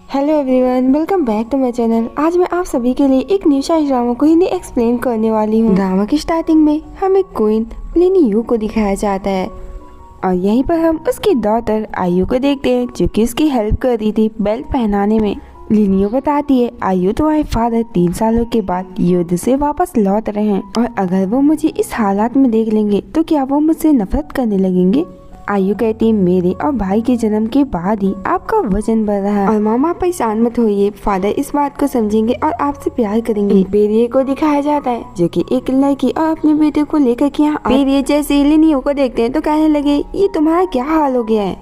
Hello everyone, welcome back to my channel. आज मैं आप सभी के लिए एक न्यू शाही ड्रामा को हिंदी एक्सप्लेन करने वाली हूँ। ड्रामा की स्टार्टिंग में हमें क्वीन लिनी यू को दिखाया जाता है और यहीं पर हम उसकी डॉटर आयु को देखते हैं जो कि उसकी हेल्प कर रही थी बेल्ट पहनाने में। लिनियो बताती है, आयु तुम्हारे फादर 3 सालों के बाद युद्ध से वापस लौट रहे हैं और अगर वो मुझे इस हालात में देख लेंगे तो क्या वो मुझसे नफरत करने लगेंगे। आयु कहती है, मेरे और भाई के जन्म के बाद ही आपका वजन बढ़ रहा है और मामा परेशान मत होइए, फादर इस बात को समझेंगे और आपसे प्यार करेंगे। पेरिये को दिखाया जाता है जो कि एक लड़की और अपने बेटे को लेकर के यहाँ पेरिये जैसे लिनियो को देखते हैं तो कहने लगे, ये तुम्हारा क्या हाल हो गया है।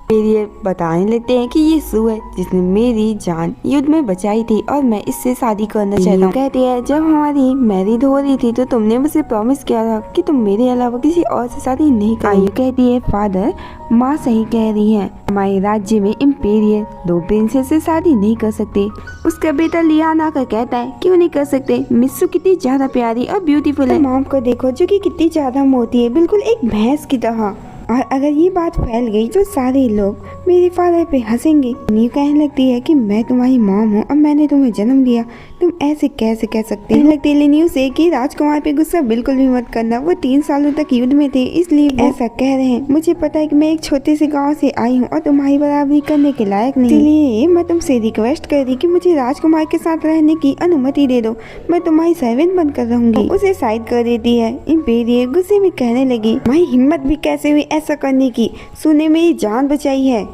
पेरिये बताने लगते हैं कि ये सू है जिसने मेरी जान युद्ध में बचाई थी और मैं इससे शादी करना चाहता हूँ। कहती है, जब हमारी मैरिज हो रही थी तो तुमने मुझे प्रॉमिस किया था कि तुम मेरे अलावा किसी और से शादी नहीं करोगे। आयु कहती है, फादर माँ सही कह रही है, हमारे राज्य में इम्पेरियल 2 प्रिंसेस से शादी नहीं कर सकते। उसका बेटा लियान आकर कहता है, क्यों नहीं कर सकते, मिस्सू कितनी ज्यादा प्यारी और ब्यूटीफुल है। मॉम को देखो जो कि कितनी ज्यादा मोटी है, बिल्कुल एक भैंस की तरह। और अगर ये बात फैल गई तो सारे लोग मेरे फादर पे हंसेंगे। न्यू कहने लगती है कि मैं तुम्हारी मॉम हूँ और मैंने तुम्हें जन्म दिया, तुम ऐसे कैसे कह सकते हो। लगती है न्यू से कि राजकुमार पे गुस्सा बिल्कुल भी मत करना, वो 3 सालों तक युद्ध में थे इसलिए ऐसा कह रहे हैं। मुझे पता है कि मैं एक छोटे से गाँव से आई हूँ और तुम्हारी बराबरी करने के लायक नहीं, इसलिए मैं तुमसे रिक्वेस्ट कर रही कि मुझे राजकुमार के साथ रहने की अनुमति दे दो, मैं तुम्हारी सर्वेंट बनकर रहूंगी। उसे साइड कर देती है। इम्पेरियल गुस्से में कहने लगी, तुम्हारी हिम्मत भी कैसे हुई ऐसा करने की, सुने मेरी जान बचाई है।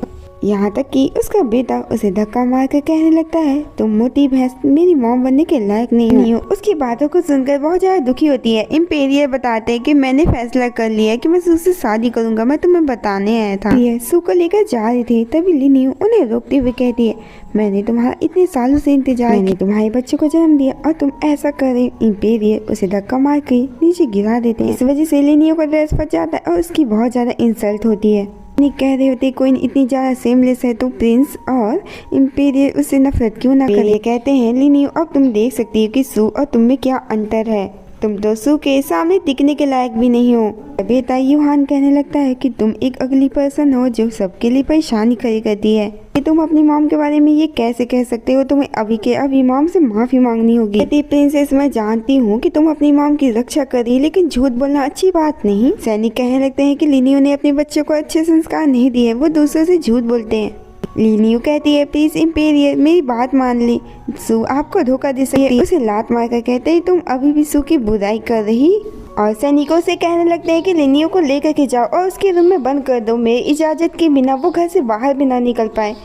यहाँ तक कि उसका बेटा उसे धक्का मार कर कहने लगता है, तुम मोटी भैंस मेरी मॉम बनने के लायक नहीं हो। उसकी बातों को सुनकर बहुत ज्यादा दुखी होती है। इम्पेरियल बताते हैं कि मैंने फैसला कर लिया कि मैं सू से शादी करूंगा, मैं तुम्हें बताने आया था। ये सू को लेकर जा रहे थे तभी लिनियो उन्हें रोकते हुए कहती है, मैंने तुम्हारा इतने सालों से इंतजार, मैंने तुम्हारे बच्चे को जन्म दिया और तुम ऐसा करे। इम्पेरियल उसे धक्का मार के नीचे गिरा देते हैं। इस वजह से लिनियो का ड्रेस फट जाता है और उसकी बहुत ज्यादा इंसल्ट होती है। नहीं कह रहे होते कोई इतनी ज्यादा सेमलेस है तो प्रिंस और इम्पेरियल उससे नफरत क्यों ना करे। कहते हैं, लिनियो अब तुम देख सकती हो कि सू और तुम में क्या अंतर है, तुम तो सू के सामने टिकने के लायक भी नहीं हो। बेटा यूहान कहने लगता है कि तुम एक अगली पर्सन हो जो सबके लिए परेशानी खड़ी करती है, कि तुम अपनी मॉम के बारे में ये कैसे कह सकते हो, तुम्हें अभी के अभी मॉम से माफी मांगनी होगी। कहती प्रिंसेस, मैं जानती हूँ कि तुम अपनी मॉम की रक्षा करी, लेकिन झूठ बोलना अच्छी बात नहीं। सैनिक कहने लगते हैं कि लिनियो ने अपने बच्चों को अच्छे संस्कार नहीं दिए, वो दूसरों से झूठ बोलते हैं। लिनियो कहती है, प्लीज इम्पेरियल मेरी बात मान ली, सू आपको धोखा दे सकती है। उसे लात मारकर कहते हैं, तुम अभी भी सू की बुराई कर रही। और सैनिकों से कहने लगते हैं कि लिनियो को लेकर के जाओ और उसके रूम में बंद कर दो, मेरी इजाजत के बिना वो घर से बाहर भी ना निकल पाए।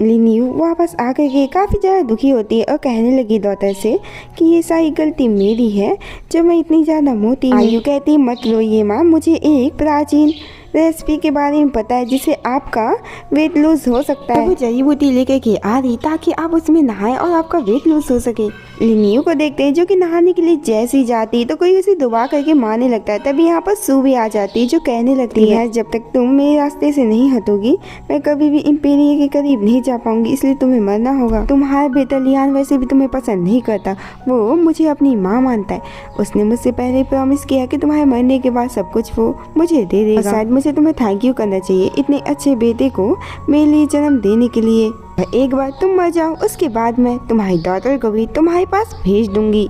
लिनियो वापस आकर के काफ़ी ज़्यादा दुखी होती है और कहने लगी डॉटर से कि ये सारी गलती मेरी है जब मैं इतनी ज़्यादा मोटी। आयु कहती, मत रोइए माँ, मुझे एक प्राचीन रेसिपी के बारे में पता है जिससे आपका वेट लूज हो सकता है। वो जड़ी बूटी लेकर के आ रही ताकि आप उसमें नहाएं और आपका वेट लूज हो सके। लिनियो को देखते हैं जो कि नहाने के लिए जैसी जाती तो कोई उसे दबा करके मारने लगता है। तभी यहाँ पर सू भी आ जाती है जो कहने लगती है, जब तक तुम मेरे रास्ते से नहीं हटोगी मैं कभी भी इम्पेरियल के करीब नहीं जा पाऊंगी, इसलिए तुम्हें मरना होगा। तुम्हारा बेटा लियान वैसे भी तुम्हें पसंद नहीं करता, वो मुझे अपनी माँ मानता है, उसने मुझसे पहले प्रॉमिस किया कि तुम्हारे मरने के बाद सब कुछ वो मुझे दे देगा। शायद मुझे तुम्हें थैंक यू करना चाहिए इतने अच्छे बेटे को मेरे लिए जन्म देने के लिए। एक बार तुम मर जाओ उसके बाद मैं तुम्हारी डॉटर को भी तुम्हारे पास भेज दूंगी।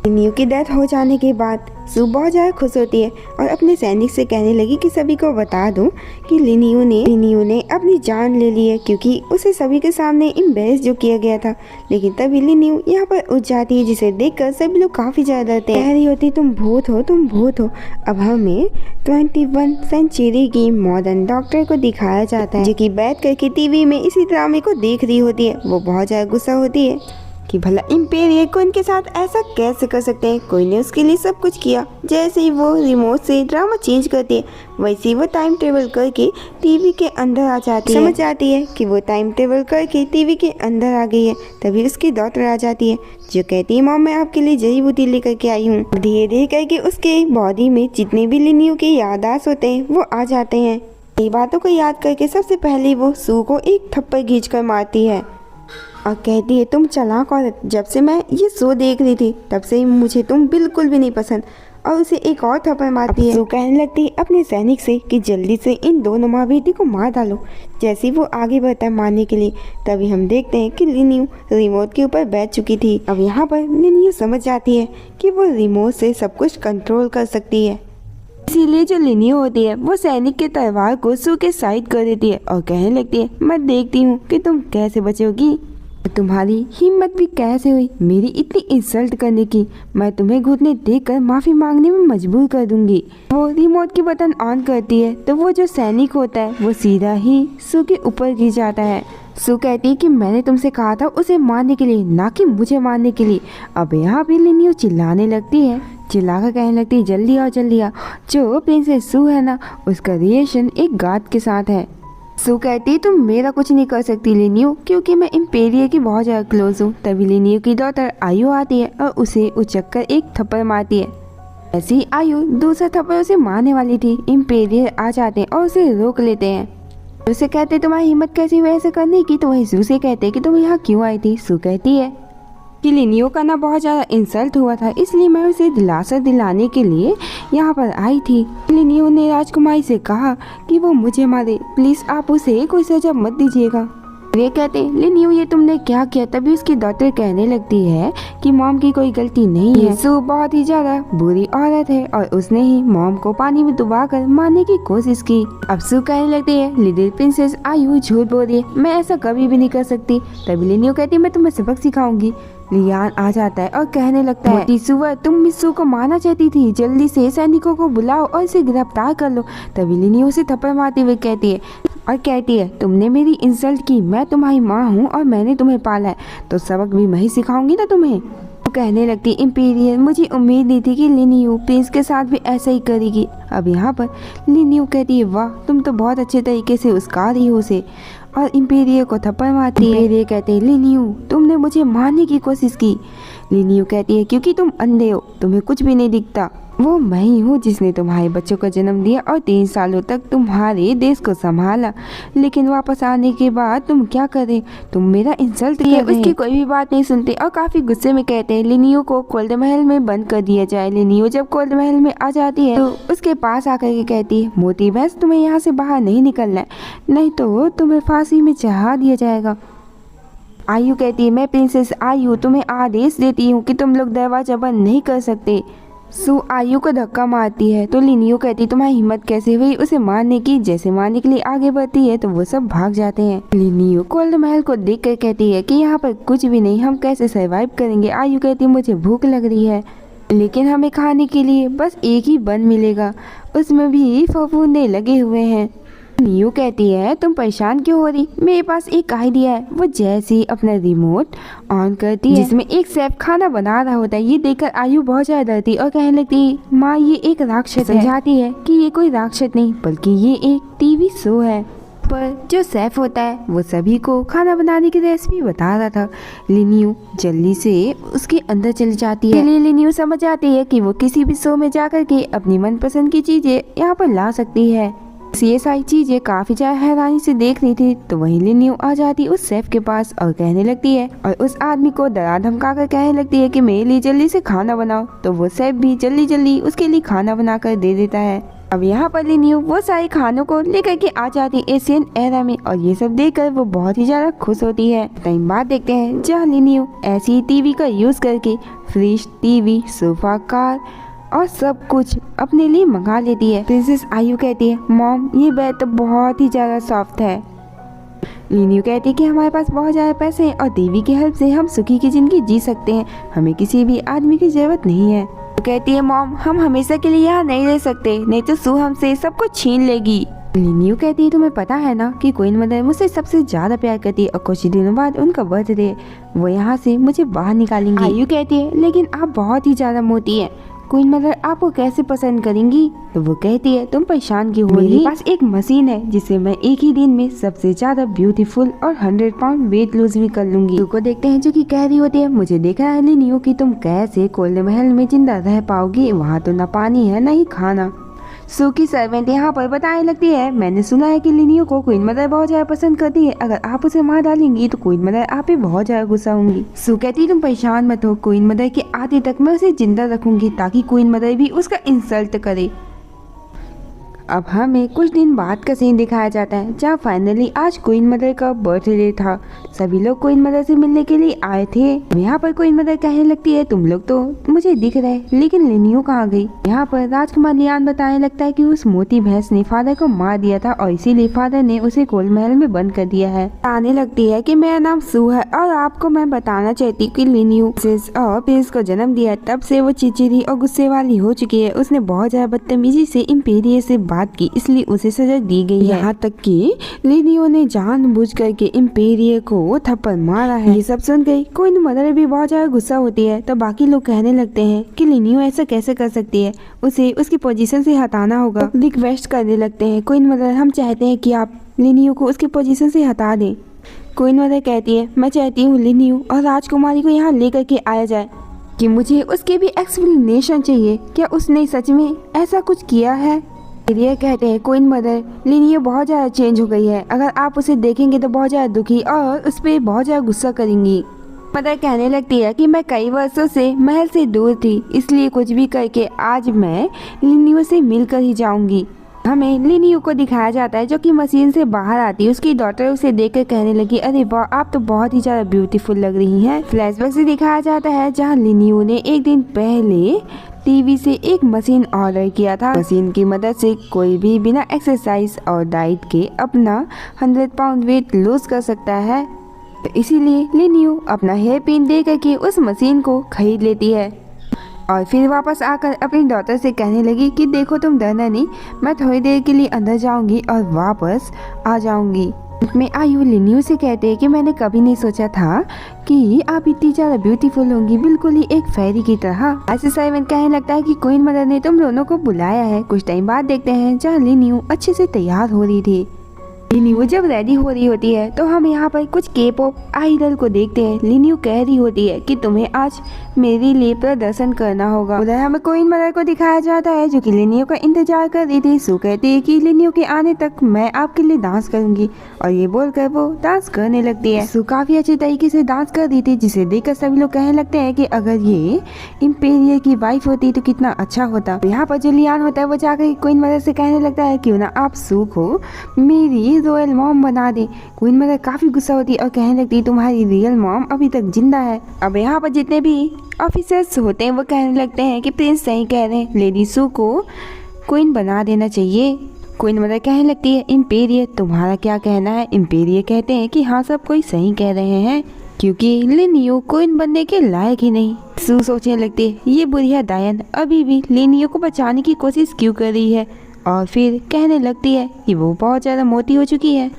लिनियो की डेथ हो जाने के बाद सू बहुत ज़्यादा खुश होती है और अपने सैनिक से कहने लगी कि सभी को बता दो कि लिनियो ने अपनी जान ले ली है, क्योंकि उसे सभी के सामने एम्बेरस जो किया गया था। लेकिन तभी लिनियो यहाँ पर उठ जाती है जिसे देखकर सभी लोग काफ़ी ज़्यादा डरते हैं। कह रही होती, तुम भूत हो, तुम भूत हो। अब हमें 21 सेंचुरी की मॉडर्न डॉक्टर को दिखाया जाता है जो कि बैठ करके टीवी में इसी ड्रामे को देख रही होती है। वो बहुत ज़्यादा गुस्सा होती है कि भला इम्पेरियल को इनके साथ ऐसा कैसे कर सकते हैं, कोई ने उसके लिए सब कुछ किया। जैसे ही वो रिमोट से ड्रामा चेंज करती है वैसे ही वो टाइम ट्रेवल करके टीवी के अंदर आ जाती है। समझ जाती है कि वो टाइम ट्रेवल करके टीवी के अंदर आ गई है। तभी उसकी डॉटर आ जाती है जो कहती है, मॉम मैं आपके लिए जड़ी बूटी लेकर के आई हूँ। धीरे धीरे करके उसके बॉडी में जितने भी लिनियो के याददाश्त होते हैं वो आ जाते हैं। ये बातों को याद करके सबसे पहले वो सू को एक थप्पड़ खींच कर मारती है और कहती है, तुम चालाक औरत, जब से मैं ये शो देख रही थी तब से मुझे तुम बिल्कुल भी नहीं पसंद और उसे एक और थप्पड़ मारती है। सू कहने लगती है अपने सैनिक से कि जल्दी से इन दोनों माँ बेटी को मार डालो। जैसे ही वो आगे बढ़ता है मारने के लिए, तभी हम देखते हैं कि लिनियो रिमोट के ऊपर बैठ चुकी थी। अब यहाँ पर लिनियो समझ जाती है कि वो रिमोट से सब कुछ कंट्रोल कर सकती है। इसीलिए जो लिनियो होती है वो सैनिक के तलवार को सू के साइड कर देती है और कहने लगती है मैं देखती हूँ कि तुम कैसे बचोगी। तुम्हारी हिम्मत भी कैसे हुई मेरी इतनी इंसल्ट करने की। मैं तुम्हें घुटने देखकर माफी मांगने में मजबूर कर दूंगी। वो रिमोट की बटन ऑन करती है तो वो जो सैनिक होता है वो सीधा ही सू के ऊपर गिर जाता है। सू कहती है कि मैंने तुमसे कहा था उसे मारने के लिए, ना कि मुझे मारने के लिए। अब यहाँ भी लिनियो चिल्लाने लगती है, चिल्लाकर कहने लगती है जल्दी आओ जल्दी आओ। जो प्रिंसेस सू है ना, उसका रिलेशन एक गार्ड के साथ है। सू कहती तुम मेरा कुछ नहीं कर सकती लिनियो, क्योंकि मैं इम्पेरियर की बहुत ज़्यादा क्लोज हूँ। तभी लिनियो की डॉटर आयु आती है और उसे उचक्कर एक थप्पड़ मारती है। ऐसी ही आयु दूसरा थप्पड़ उसे मारने वाली थी। इम्पेरियर आ जाते हैं और उसे रोक लेते हैं। उसे कहते तुम्हारी हिम्मत कैसी हुई ऐसे करने की। तो वही सू से कहते कि तुम यहाँ क्यों आई थी। सू कहती है कि लिनियो का ना बहुत ज़्यादा इंसल्ट हुआ था, इसलिए मैं उसे दिलासा दिलाने के लिए यहाँ पर आई थी। लिनियो ने राजकुमारी से कहा कि वो मुझे मारे, प्लीज़ आप उसे कोई सजा मत दीजिएगा। वे कहते लिनियो ये तुमने क्या किया। तभी उसकी डॉटर कहने लगती है कि मॉम की कोई गलती नहीं है, सू बहुत ही ज़्यादा बुरी औरत है और उसने ही मॉम को पानी में डुबाकर मारने की कोशिश की। अब सू कहने लगती है लिटिल प्रिंसेस आयु झूठ बोल रही है, मैं ऐसा कभी भी नहीं कर सकती। तभी लिनियो कहती है मैं तुम्हें सबक सिखाऊंगी। लियान आ जाता है और कहने लगता है सुअर तुम मिस्सू को मारना चाहती थी, जल्दी से सैनिकों को बुलाओ और इसे गिरफ्तार कर लो। तभी लिनियो उसे थप्पड़ मारते हुए कहती है तुमने मेरी इंसल्ट की, मैं तुम्हारी माँ हूँ और मैंने तुम्हें पाला है, तो सबक भी मैं ही सिखाऊंगी ना तुम्हें। तो कहने लगती इम्पीरियल मुझे उम्मीद नहीं थी कि लिनियो प्रिंस के साथ भी ऐसा ही करेगी। अब यहाँ पर लिनियो कहती है वाह तुम तो बहुत अच्छे तरीके से उस्का रही हो उसे, और इम्पीरियल को थप्पड़ मारती है। इम्पीरियल कहते हैं लिनियो तुमने मुझे मारने की कोशिश की। लिनियो कहती है क्योंकि तुम अंधे हो, तुम्हें कुछ भी नहीं दिखता। वो मैं ही हूँ जिसने तुम्हारे बच्चों को जन्म दिया और 3 सालों तक तुम्हारे देश को संभाला, लेकिन वापस आने के बाद तुम क्या करे, तुम मेरा इंसल्ट किया। उसकी कोई भी बात नहीं सुनते और काफी गुस्से में कहते हैं लिनियो को कोल्ड महल में बंद कर दिया जाए। लिनियो जब कोल्ड महल में आ जाती है तो उसके पास आकर के कहती है मोटी भैंस तुम्हें यहाँ से बाहर नहीं निकलना है, नहीं तो तुम्हें फांसी में चढ़ा दिया जाएगा। आयु कहती है मैं प्रिंसेस आयु तुम्हें आदेश देती हूँ कि तुम लोग दरवाजा बंद नहीं कर सकते। सू आयु को धक्का मारती है तो लिनियो कहती तुम्हारी हिम्मत कैसे हुई उसे मारने की। जैसे मारने के लिए आगे बढ़ती है तो वो सब भाग जाते हैं। लिनियो कोल्ड महल को देखकर कहती है कि यहाँ पर कुछ भी नहीं, हम कैसे सरवाइव करेंगे। आयु कहती है मुझे भूख लग रही है, लेकिन हमें खाने के लिए बस एक ही बन मिलेगा, उसमें भी फफूंदे लगे हुए हैं। लिनियो कहती है तुम परेशान क्यों हो रही, मेरे पास एक आइडिया है। वो जैसे ही अपना रिमोट ऑन करती है जिसमें एक शेफ खाना बना रहा होता है, ये देखकर आयु बहुत ज्यादा डरती और कहने लगती माँ ये एक राक्षस है। समझाती है कि ये कोई राक्षस नहीं बल्कि ये एक टीवी शो है। पर जो शेफ होता है वो सभी को खाना बनाने की रेसिपी बता रहा था। लिनियो जल्दी से उसके अंदर चली जाती है। लिनियो समझ जाती है कि वो किसी भी शो में जाकर के अपनी मनपसंद की चीजें यहाँ पर ला सकती है। ये सारी चीजें काफी ज्यादा हैरानी से देख रही थी तो वहीं लिनियो आ जाती उस शेफ के पास और कहने लगती है और उस आदमी को डरा धमका कर कहने लगती है कि मेरे लिए जल्दी से खाना बनाओ। तो वो शेफ भी जल्दी जल्दी उसके लिए खाना बना कर दे देता है। अब यहाँ पर लिनियो वो सारे खानों को लेकर के आ जाती एशियन एरा में और ये सब देखकर वो बहुत ही ज्यादा खुश होती है। टाइम बाद देखते हैं जहाँ लिनियो ऐसी टीवी का यूज करके फ्रिज, टीवी, सोफा, कार और सब कुछ अपने लिए मंगा लेती है। प्रिंसेस आयु कहती है मॉम ये बेड तो बहुत ही ज्यादा सॉफ्ट है। लिनियो कहती है कि हमारे पास बहुत ज्यादा पैसे हैं और टीवी की हेल्प से हम सुखी की जिंदगी जी सकते हैं, हमें किसी भी आदमी की जरूरत नहीं है। तो कहती है मॉम हम हमेशा के लिए यहाँ नहीं रह सकते, नहीं तो सू हमसे सब कुछ छीन लेगी। लिनियो कहती है तुम्हें पता है ना कि क्वीन मदर मुझसे सबसे ज्यादा प्यार करती है और कुछ दिनों बाद उनका बर्थडे, वो यहाँ से मुझे बाहर निकालेंगी। आयु कहती है लेकिन आप बहुत ही ज्यादा मोटी है, क्वीन मदर आपको कैसे पसंद करेंगी। तो वो कहती है तुम परेशान क्यों हो रही, मेरे पास एक मशीन है जिससे मैं एक ही दिन में सबसे ज्यादा ब्यूटीफुल और 100 पाउंड वेट लूज भी कर लूंगी। सू को देखते हैं जो कि कह रही होती है मुझे देख रहा है लिनियो कि तुम कैसे कोल्ड महल में जिंदा रह पाओगी, वहाँ तो ना पानी है ना ही खाना। सू की सर्वेंट यहाँ पर बताने लगती है, मैंने सुना है कि लिनियो को क्वीन मदर बहुत ज्यादा पसंद करती है, अगर आप उसे मार डालेंगी तो क्वीन मदर आप पे बहुत ज्यादा गुस्सा होंगी। सू कहती तुम परेशान मत हो, क्वीन मदर के आते तक मैं उसे जिंदा रखूंगी ताकि क्वीन मदर भी उसका इंसल्ट करे। अब हमें कुछ दिन बाद का सीन दिखाया जाता है जहाँ फाइनली आज क्वीन मदर का बर्थडे था। सभी लोग क्वीन मदर से मिलने के लिए आए थे। यहाँ पर क्वीन मदर कहने लगती है, तुम लोग तो मुझे दिख रहे लेकिन लिनियो कहाँ गई। यहाँ पर राजकुमार लियान बताने लगता है कि उस मोटी भैंस ने फादर को मार दिया था और इसीलिए फादर ने उसे गोल्ड महल में बंद कर दिया है। आने लगती है कि मेरा नाम सू है और आपको मैं बताना चाहती हूँ कि लिनियो और प्रिंस को जन्म दिया, तब से वो चिड़चिड़ी और गुस्से वाली हो चुकी है। उसने बहुत ज्यादा बदतमीजी से इम्पीरियर से बात की, इसलिए उसे सजा दी गई है। यहाँ तक कि लिनियो ने जानबूझ करके इम्पीरियर को थप्पड़ मारा है। ये सब सुन गई क्वीन मदर भी बहुत ज्यादा गुस्सा होती है। तो बाकी लोग कहने लगते हैं कि लिनियो ऐसा कैसे कर सकती है, उसे उसकी पोजीशन से हटाना होगा। रिक्वेस्ट करने लगते हैं, क्वीन मदर हम चाहते हैं कि आप लिनियो को उसकी पोजीशन से हटा दें। क्वीन मदर कहती है, मैं चाहती हूँ लिनियो और राजकुमारी को यहाँ लेकर के आया जाए कि मुझे उसके भी एक्सप्लेनेशन चाहिए, क्या उसने सच में ऐसा कुछ किया है। ये कहते हैं, क्वीन मदर लिनियो बहुत ज़्यादा चेंज हो गई है, अगर आप उसे देखेंगे तो बहुत ज़्यादा दुखी और उस पर बहुत ज़्यादा गुस्सा करेंगी। मदर कहने लगती है कि मैं कई वर्षों से महल से दूर थी, इसलिए कुछ भी करके आज मैं लिनियो से मिलकर ही जाऊंगी। हमें लिनियो को दिखाया जाता है जो कि मशीन से बाहर आती है। उसकी डॉटर उसे देखकर कहने लगी, अरे वाह आप तो बहुत ही ज्यादा ब्यूटीफुल लग रही हैं। फ्लैशबैक से दिखाया जाता है जहां लिनियो ने एक दिन पहले टीवी से एक मशीन ऑर्डर किया था। मशीन की मदद से कोई भी बिना एक्सरसाइज और डाइट के अपना 100 पाउंड वेट लूज कर सकता है। तो इसीलिए लिनियो अपना हेयर पिन दे करके उस मशीन को खरीद लेती है और फिर वापस आकर अपनी डॉटर से कहने लगी कि देखो तुम डरना नहीं, मैं थोड़ी देर के लिए अंदर जाऊंगी और वापस आ जाऊंगी। में आयु लिनियो से कहते हैं कि मैंने कभी नहीं सोचा था कि आप इतनी ज्यादा ब्यूटीफुल होंगी, बिल्कुल ही एक फेरी की तरह। ऐसे साइमन कहने लगता है कि क्वीन मदर ने तुम दोनों को बुलाया है। कुछ टाइम बाद देखते हैं जहाँ लिनियो अच्छे से तैयार हो रही थी। लिनियो जब रेडी हो रही होती है तो हम यहाँ पर कुछ के-पॉप आइडल को देखते हैं। लिनियो कह रही होती है कि तुम्हें आज मेरे लिए प्रदर्शन करना होगा। उधर हमें क्वीन मदर को दिखाया जाता है जो कि लिनियो का इंतजार कर रही थी। सू कहती है कि लिनियो के आने तक मैं आपके लिए डांस करूंगी और ये बोलकर वो डांस करने लगती है। सू काफी अच्छे तरीके से डांस कर रही थी जिसे देखकर सभी लोग कहने लगते हैं कि अगर ये इम्पेरियर की वाइफ होती तो कितना अच्छा होता। यहाँ पर जो लियान होता है वो जाकर क्वीन मदर से कहने लगता है क्यों ना आप सू को मेरी रॉयल मॉम बना दे। क्वीन मदर काफी गुस्सा होती है और कहने लगती है तुम्हारी रियल मॉम अभी तक जिंदा है। अब यहाँ पर जितने भी ऑफिसर्स होते हैं वो कहने लगते हैं कि प्रिंस सही कह रहे हैं, लेडी सू को क्वीन बना देना चाहिए। क्वीन मदर कहने लगती है इम्पेरियर तुम्हारा क्या कहना है। इम्पेरियर कहते हैं कि हाँ सब कोई सही कह रहे हैं क्योंकि लिनियो क्वीन बनने के लायक ही नहीं। सू सोचने लगती है ये बुढ़िया डायन अभी भी लिनियो को बचाने की कोशिश क्यों कर रही है और फिर कहने लगती है कि वो बहुत ज़्यादा मोटी हो चुकी है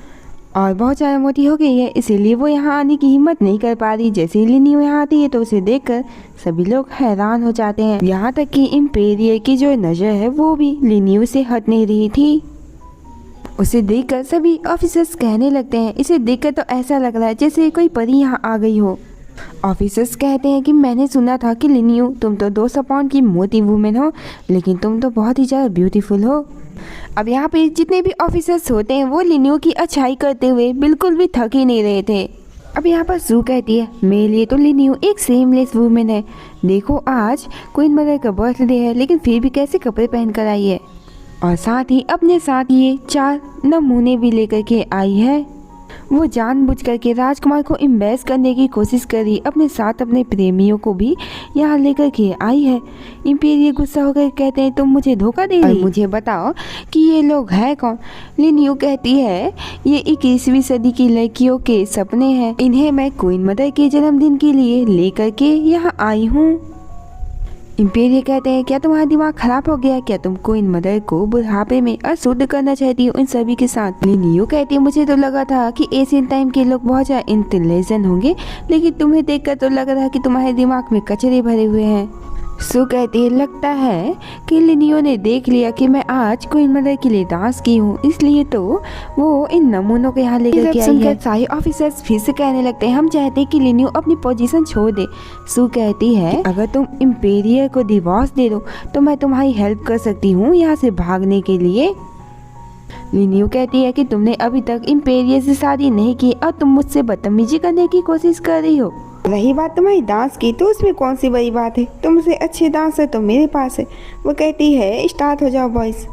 और बहुत ज़्यादा मोटी हो गई है, इसीलिए वो यहाँ आने की हिम्मत नहीं कर पा रही। जैसे ही लिनियो यहाँ आती है तो उसे देखकर सभी लोग हैरान हो जाते हैं। यहाँ तक कि इम्पेरियर की जो नज़र है वो भी लिनियो से हट नहीं रही थी। उसे देखकर सभी ऑफिसर्स कहने लगते हैं, इसे देखकर तो ऐसा लग रहा है जैसे कोई परी यहाँ आ गई हो। ऑफिसर्स कहते हैं कि मैंने सुना था कि लिनियो तुम तो 200 पाउंड की मोटी वुमेन हो, लेकिन तुम तो बहुत ही ज़्यादा ब्यूटीफुल हो। अब यहाँ पे जितने भी ऑफिसर्स होते हैं वो लिनियो की अच्छाई करते हुए बिल्कुल भी थक ही नहीं रहे थे। अब यहाँ पर सू कहती है मेरे लिए तो लिनियो एक सेमलेस वुमेन है। देखो आज क्वीन मदर का बर्थडे है लेकिन फिर भी कैसे कपड़े पहन कर आई है और साथ ही अपने साथ ये 4 नमूने भी लेकर के आई है। वो जानबूझ करके राजकुमार को इम्प्रेस करने की कोशिश करी, अपने साथ अपने प्रेमियों को भी यहाँ लेकर के आई है। इम्पेरियर गुस्सा होकर कहते हैं तुम मुझे धोखा दे रही, मुझे बताओ कि ये लोग हैं कौन। लिनियो कहती है ये 21वीं सदी की लड़कियों के सपने हैं, इन्हें मैं क्वीन मदर के जन्मदिन के लिए लेकर के यहाँ आई हूँ। इम्पेरियर कहते हैं क्या तुम्हारा दिमाग खराब हो गया, क्या तुम क्वीन मदर को बुढ़ापे में अशुद्ध करना चाहती हो इन सभी के साथ। लिनियो कहती है मुझे तो लगा था कि एशियन टाइम के लोग बहुत ज़्यादा इंटेलिजेंट होंगे, लेकिन तुम्हें देखकर तो लग रहा है कि तुम्हारे दिमाग में कचरे भरे हुए हैं। सू कहती है लगता है कि लिनियो ने देख लिया कि मैं आज क्वीन मदर के लिए डांस की हूँ, इसलिए तो वो इन नमूनों के यहाँ लेकर के आई है। सारे ऑफिसर्स फिर से कहने लगते हैं हम चाहते हैं कि लिनियो अपनी पोजीशन छोड़ दे। सू कहती है अगर तुम इम्पेरियर को डिवोर्स दे दो तो मैं तुम्हारी हेल्प कर सकती हूँ यहाँ से भागने के लिए। लिनियो कहती है कि तुमने अभी तक इम्पेरियर से शादी नहीं की और तुम मुझसे बदतमीजी करने की कोशिश कर रही हो। रही बात तुम्हारी डांस की तो उसमें कौन सी बड़ी बात है, तुमसे अच्छे डांसर तो मेरे पास है। वो कहती है स्टार्ट हो जाओ बॉयज।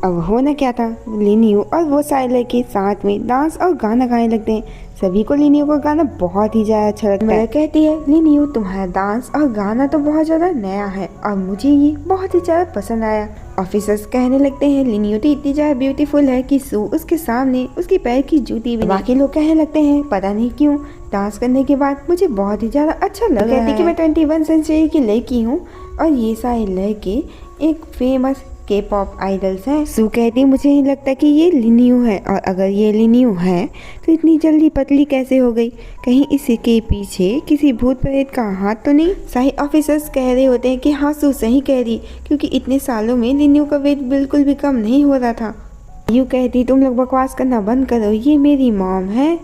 अब होना क्या था, लिनियो और वो सारे लड़के साथ में डांस और गाना गाने लगते हैं। सभी को लिनियो का गाना बहुत ही ज़्यादा अच्छा लगता है। कहती है लिनियो तुम्हारा डांस और गाना तो बहुत ज़्यादा नया है और मुझे ये बहुत ही ज़्यादा पसंद आया। ऑफिसर्स कहने लगते हैं लिनियो तो इतनी ज़्यादा ब्यूटीफुल है कि सू उसके सामने उसके पैर की जूती भी। बाकी लोग कहने लगते हैं पता नहीं क्यों डांस करने के बाद मुझे बहुत ही ज़्यादा अच्छा लग रहा है। कहती है कि मैं 21 सेंचुरी की लड़की हूँ और ये सारे लड़के एक फेमस K-pop आइडल्स हैं। सू कहती है मुझे नहीं लगता कि ये लिनियो है, और अगर ये लिनियो है तो इतनी जल्दी पतली कैसे हो गई, कहीं इसके पीछे किसी भूत प्रेत का हाथ तो नहीं। सारे ऑफिसर्स कह रहे होते हैं कि हाँ सू सही कह रही, क्योंकि इतने सालों में लिनियो का वेट बिल्कुल भी कम नहीं हो रहा था। यूँ कहती तुम लोग बकवास करना बंद करो, ये मेरी मॉम है।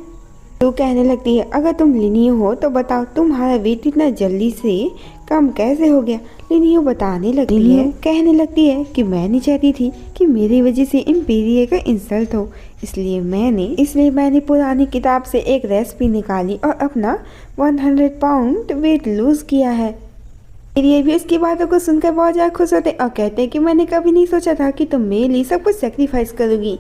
तो कहने लगती है अगर तुम लिनियो हो तो बताओ तुम्हारा वेट इतना जल्दी से कम कैसे हो गया। लिनियो बताने लगती है, कहने लगती है कि मैं नहीं चाहती थी कि मेरी वजह से इम्पीरियर का इंसल्ट हो, इसलिए मैंने पुरानी किताब से एक रेसिपी निकाली और अपना 100 पाउंड वेट लूज किया है। इम्पीरियर भी उसकी बातों को सुनकर बहुत ज़्यादा खुश होते और कहते हैं कि मैंने कभी नहीं सोचा था कि तुम मेरे लिए सब कुछ सेक्रीफाइस करोगी।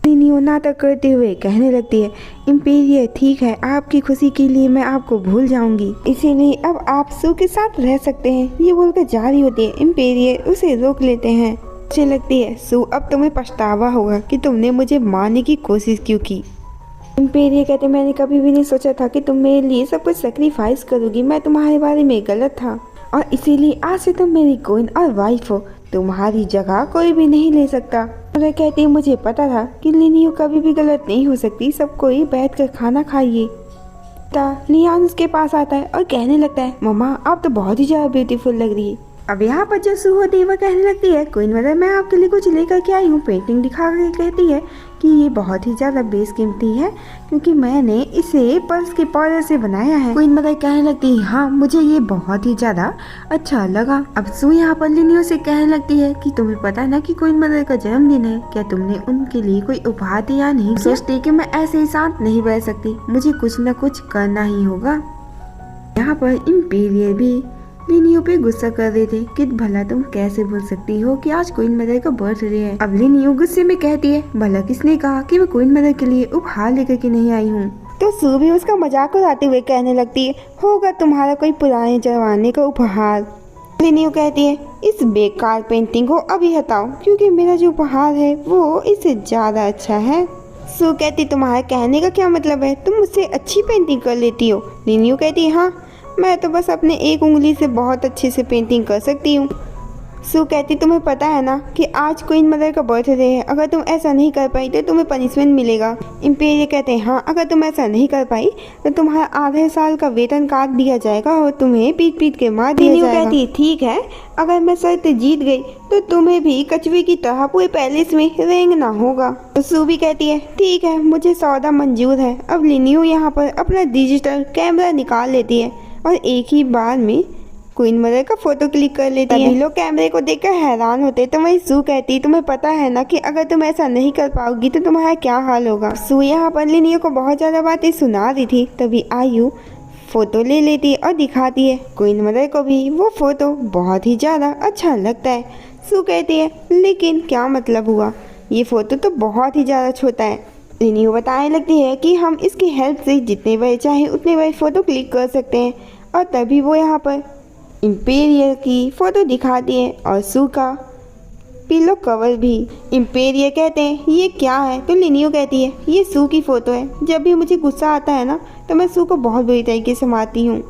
लिनियो नाटक करते हुए कहने लगती है इम्पीरियर ठीक है, आपकी खुशी के लिए मैं आपको भूल जाऊंगी, इसीलिए अब आप सू के साथ रह सकते हैं। ये बोलकर जा रही होती है, इम्पीरियर उसे रोक लेते हैं। मुझे लगती है सू अब तुम्हें पछतावा होगा कि तुमने मुझे मारने की कोशिश क्यों की। इम्पीरियर कहते मैंने कभी भी नहीं सोचा था कि तुम मेरे लिए सब कुछ सेक्रीफाइस करोगी, मैं तुम्हारे बारे में गलत था और इसीलिए आज से तुम मेरी क्वीन और वाइफ हो, तुम्हारी जगह कोई भी नहीं ले सकता। और कहती है मुझे पता था कि लिनियो कभी भी गलत नहीं हो सकती, सब कोई बैठ कर खाना खाइए। लियान उसके पास आता है और कहने लगता है मम्मा आप तो बहुत ही ज़्यादा ब्यूटीफुल लग रही है। अब यहाँ पर जो सू होती है वह कहने लगती है क्वीन मदर मैं आपके लिए कुछ लेकर के आई हूँ। पेंटिंग दिखा कर कहती है कि ये बहुत ही ज़्यादा बेशकीमती है क्योंकि मैंने इसे पर्स के पाउडर से बनाया है। क्वीन मदर कहने लगती है हाँ मुझे ये बहुत ही ज़्यादा अच्छा लगा। अब सू यहाँ पर लिनियो से कहने लगती है कि तुम्हें पता है ना कि क्वीन मदर का जन्मदिन है, क्या तुमने उनके लिए कोई उपहार दिया नहीं? सोचती कि मैं ऐसे ही शांत नहीं बैठ सकती, मुझे कुछ न कुछ करना ही होगा। यहाँ पर इम्पीरियर भी लिनियो पे गुस्सा कर रहे थे कि भला तुम कैसे बोल सकती हो कि आज क्वीन मदर का बर्थडे है। अब लिनियो गुस्से में कहती है भला किसने कहा कि मैं क्वीन मदर के लिए उपहार लेकर के नहीं आई हूँ। तो सू भी उसका मजाक उड़ाते हुए कहने लगती है होगा तुम्हारा कोई पुराने जमाने का उपहार। लिनियो कहती है इस बेकार पेंटिंग को अभी हटाओ क्योंकि मेरा जो उपहार है वो इससे ज्यादा अच्छा है। सू कहती तुम्हारे कहने का क्या मतलब है, तुम मुझसे अच्छी पेंटिंग कर लेती हो। लिनियो कहती है हाँ मैं तो बस अपने एक उंगली से बहुत अच्छे से पेंटिंग कर सकती हूँ। सू कहती तुम्हें पता है ना कि आज क्वीन मदर का बर्थडे है, अगर तुम ऐसा नहीं कर पाई तो तुम्हें पनिशमेंट मिलेगा। इम्पीरियर कहते हैं हाँ अगर तुम ऐसा नहीं कर पाई तो तुम्हारा आधे साल का वेतन काट दिया जाएगा और तुम्हें पीट पीट के मार दिया जाएगा। कहती ठीक है अगर मैं शर्त जीत गई तो तुम्हें भी कछुए की तरह पूरे पैलेस में रेंगना होगा। तो सू भी कहती है ठीक है मुझे सौदा मंजूर है। अब लिनियो यहाँ पर अपना डिजिटल कैमरा निकाल लेती है और एक ही बार में क्वीन मदर का फोटो क्लिक कर लेती है। लोग कैमरे को देखकर हैरान होते तो वही सू कहती तुम्हें पता है ना कि अगर तुम ऐसा नहीं कर पाओगी तो तुम्हारा क्या हाल होगा। सू यहाँ पर लिनियो को बहुत ज्यादा बातें सुना रही थी, तभी आयु फोटो ले लेती है और दिखाती है। क्वीन मदर को भी वो फोटो बहुत ही ज्यादा अच्छा लगता है। सू कहती है लेकिन क्या मतलब हुआ, ये फोटो तो बहुत ही ज्यादा छोटा है। लिनियो बताने लगती है कि हम इसकी हेल्प से जितने बड़े चाहे उतने बड़े फोटो क्लिक कर सकते हैं और तभी वो यहाँ पर इम्पीरियर की फोटो दिखाती है और सू का पिलो कवर भी। इम्पीरियर कहते हैं ये क्या है, तो लिनियो कहती है ये सू की फ़ोटो है, जब भी मुझे गुस्सा आता है ना तो मैं सू को बहुत बुरी तरीके से मारती हूँ।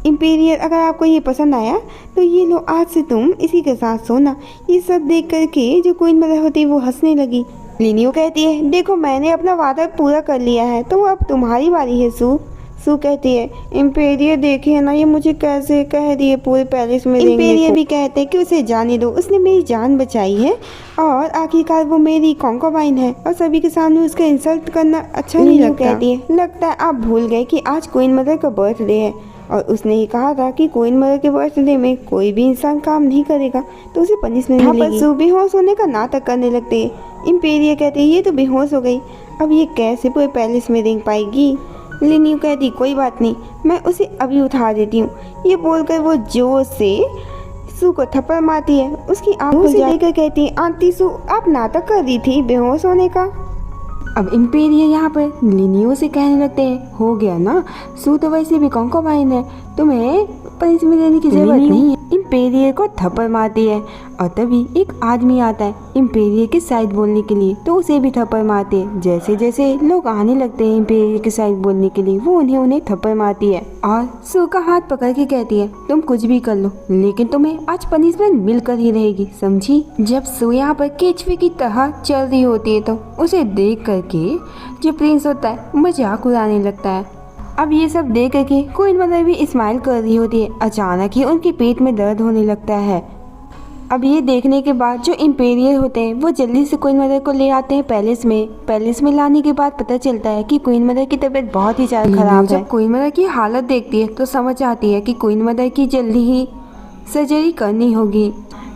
इम्पीरियर अगर आपको ये पसंद आया तो ये लो आज से तुम इसी के साथ सोना। ये सब देख करके जो क्वीन मदर होती है वो हंसने लगी। लिनियो कहती है देखो मैंने अपना वादा पूरा कर लिया है तो अब तुम्हारी बारी है सू। सू कहती है इम्पेरियर देखिए ना, ये मुझे कैसे कह रही है पूरे पैलेस में। इम्पेरियर भी कहते हैं कि उसे जाने दो, उसने मेरी जान बचाई है और आखिरकार वो मेरी कॉन्कोबाइन है और सभी के सामने उसका इंसल्ट करना अच्छा नहीं लगता। कहती है लगता है आप भूल गए कि आज क्वीन मदर का बर्थडे है और उसने ही कहा था कि क्वीन मदर के बर्थडे में कोई भी इंसान काम नहीं करेगा तो उसे पनिशमेंट मिलेगी। सू बेहोश होने का नाटक करने लगते हैं। इम्पेरियर कहते हैं ये तो बेहोश हो गई, अब ये कैसे पूरे पैलेस में रेंग पाएगी। लिन यू कहती कोई बात नहीं, मैं उसे अभी उठा देती हूँ। ये बोलकर वो जोर से सू को थप्पड़ मारती है। उसकी आंखों से देखकर कहती है आंटी सू आप नाटक कर रही थी बेहोश होने का। अब इम्पेरियर यहाँ पर लिनियो से कहने लगते हैं हो गया ना, सू तो वैसे भी कॉन्कोबाइन है, तुम्हें पनिशमेंट देने की जरूरत नहीं है। इम्पेरियर को थप्पड़ मारती है और तभी एक आदमी आता है इम्पेरियर की साइड बोलने के लिए, तो उसे भी थप्पड़ मारती है। जैसे जैसे लोग आने लगते हैं इम्पेरियर की साइड बोलने के लिए, वो उन्हें थप्पड़ मारती है और सू का हाथ पकड़ के कहती है तुम कुछ भी कर लो लेकिन तुम्हें आज पनिशमेंट मिलकर ही रहेगी, समझी। जब सू यहाँ पर केचुए की तरह चल रही होती है तो उसे देख करके जो प्रिंस होता है मजाक उड़ाने लगता है। अब ये सब देख करके क्वीन मदर भी स्माइल कर रही होती है। अचानक ही उनके पेट में दर्द होने लगता है। अब ये देखने के बाद जो इम्पेरियर होते हैं वो जल्दी से क्वीन मदर को ले आते हैं पैलेस में लाने के बाद पता चलता है कि क्वीन मदर की तबीयत बहुत ही ज़्यादा खराब है। जब क्वीन मदर की हालत देखती है तो समझ आती है कि क्वीन मदर की जल्दी ही सर्जरी करनी होगी।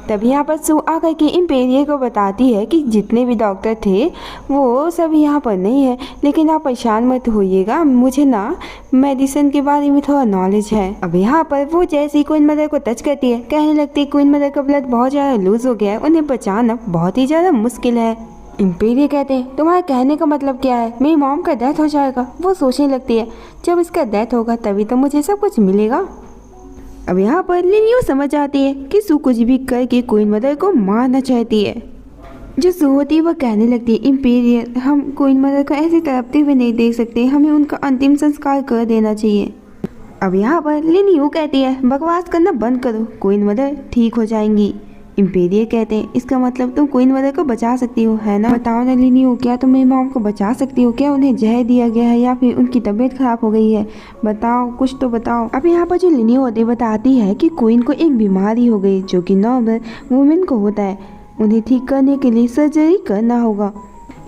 तभी यहाँ पर सू आकर के इम्पेरियर को बताती है कि जितने भी डॉक्टर थे वो सब यहाँ पर नहीं है, लेकिन आप परेशान मत होइएगा, मुझे ना मेडिसिन के बारे में थोड़ा नॉलेज है। अब यहाँ पर वो जैसे ही क्वीन मदर को टच करती है कहने लगती है क्वीन मदर का ब्लड बहुत ज़्यादा लूज हो गया है, उन्हें बचाना बहुत ही ज़्यादा मुश्किल है। इम्पेरियर कहते हैं तुम्हारे कहने का मतलब क्या है, मेरी मॉम का डेथ हो जाएगा। वो सोचने लगती है जब इसका डेथ होगा तभी तो मुझे सब कुछ मिलेगा। अब यहाँ पर लिनियो समझ आती है कि सू कुछ भी करके क्वीन मदर को मारना चाहती है। जो सू होती है वह कहने लगती है इम्पेरियर हम क्वीन मदर को ऐसे तड़पते हुए नहीं देख सकते, हमें उनका अंतिम संस्कार कर देना चाहिए। अब यहाँ पर लिनियो कहती है बकवास करना बंद करो, क्वीन मदर ठीक हो जाएंगी। इम्पेरियर कहते हैं इसका मतलब तुम क्वीन मदर को बचा सकती हो है ना। बताओ ना लिनियो, क्या तुम मेरी मॉम को बचा सकती हो? क्या उन्हें जहर दिया गया है या फिर उनकी तबीयत खराब हो गई है? बताओ, कुछ तो बताओ। अब यहाँ पर जो लिनियो होती बताती है कि क्वीन को एक बीमारी हो गई जो कि नॉर्मल वुमेन को होता है, उन्हें ठीक करने के लिए सर्जरी करना होगा।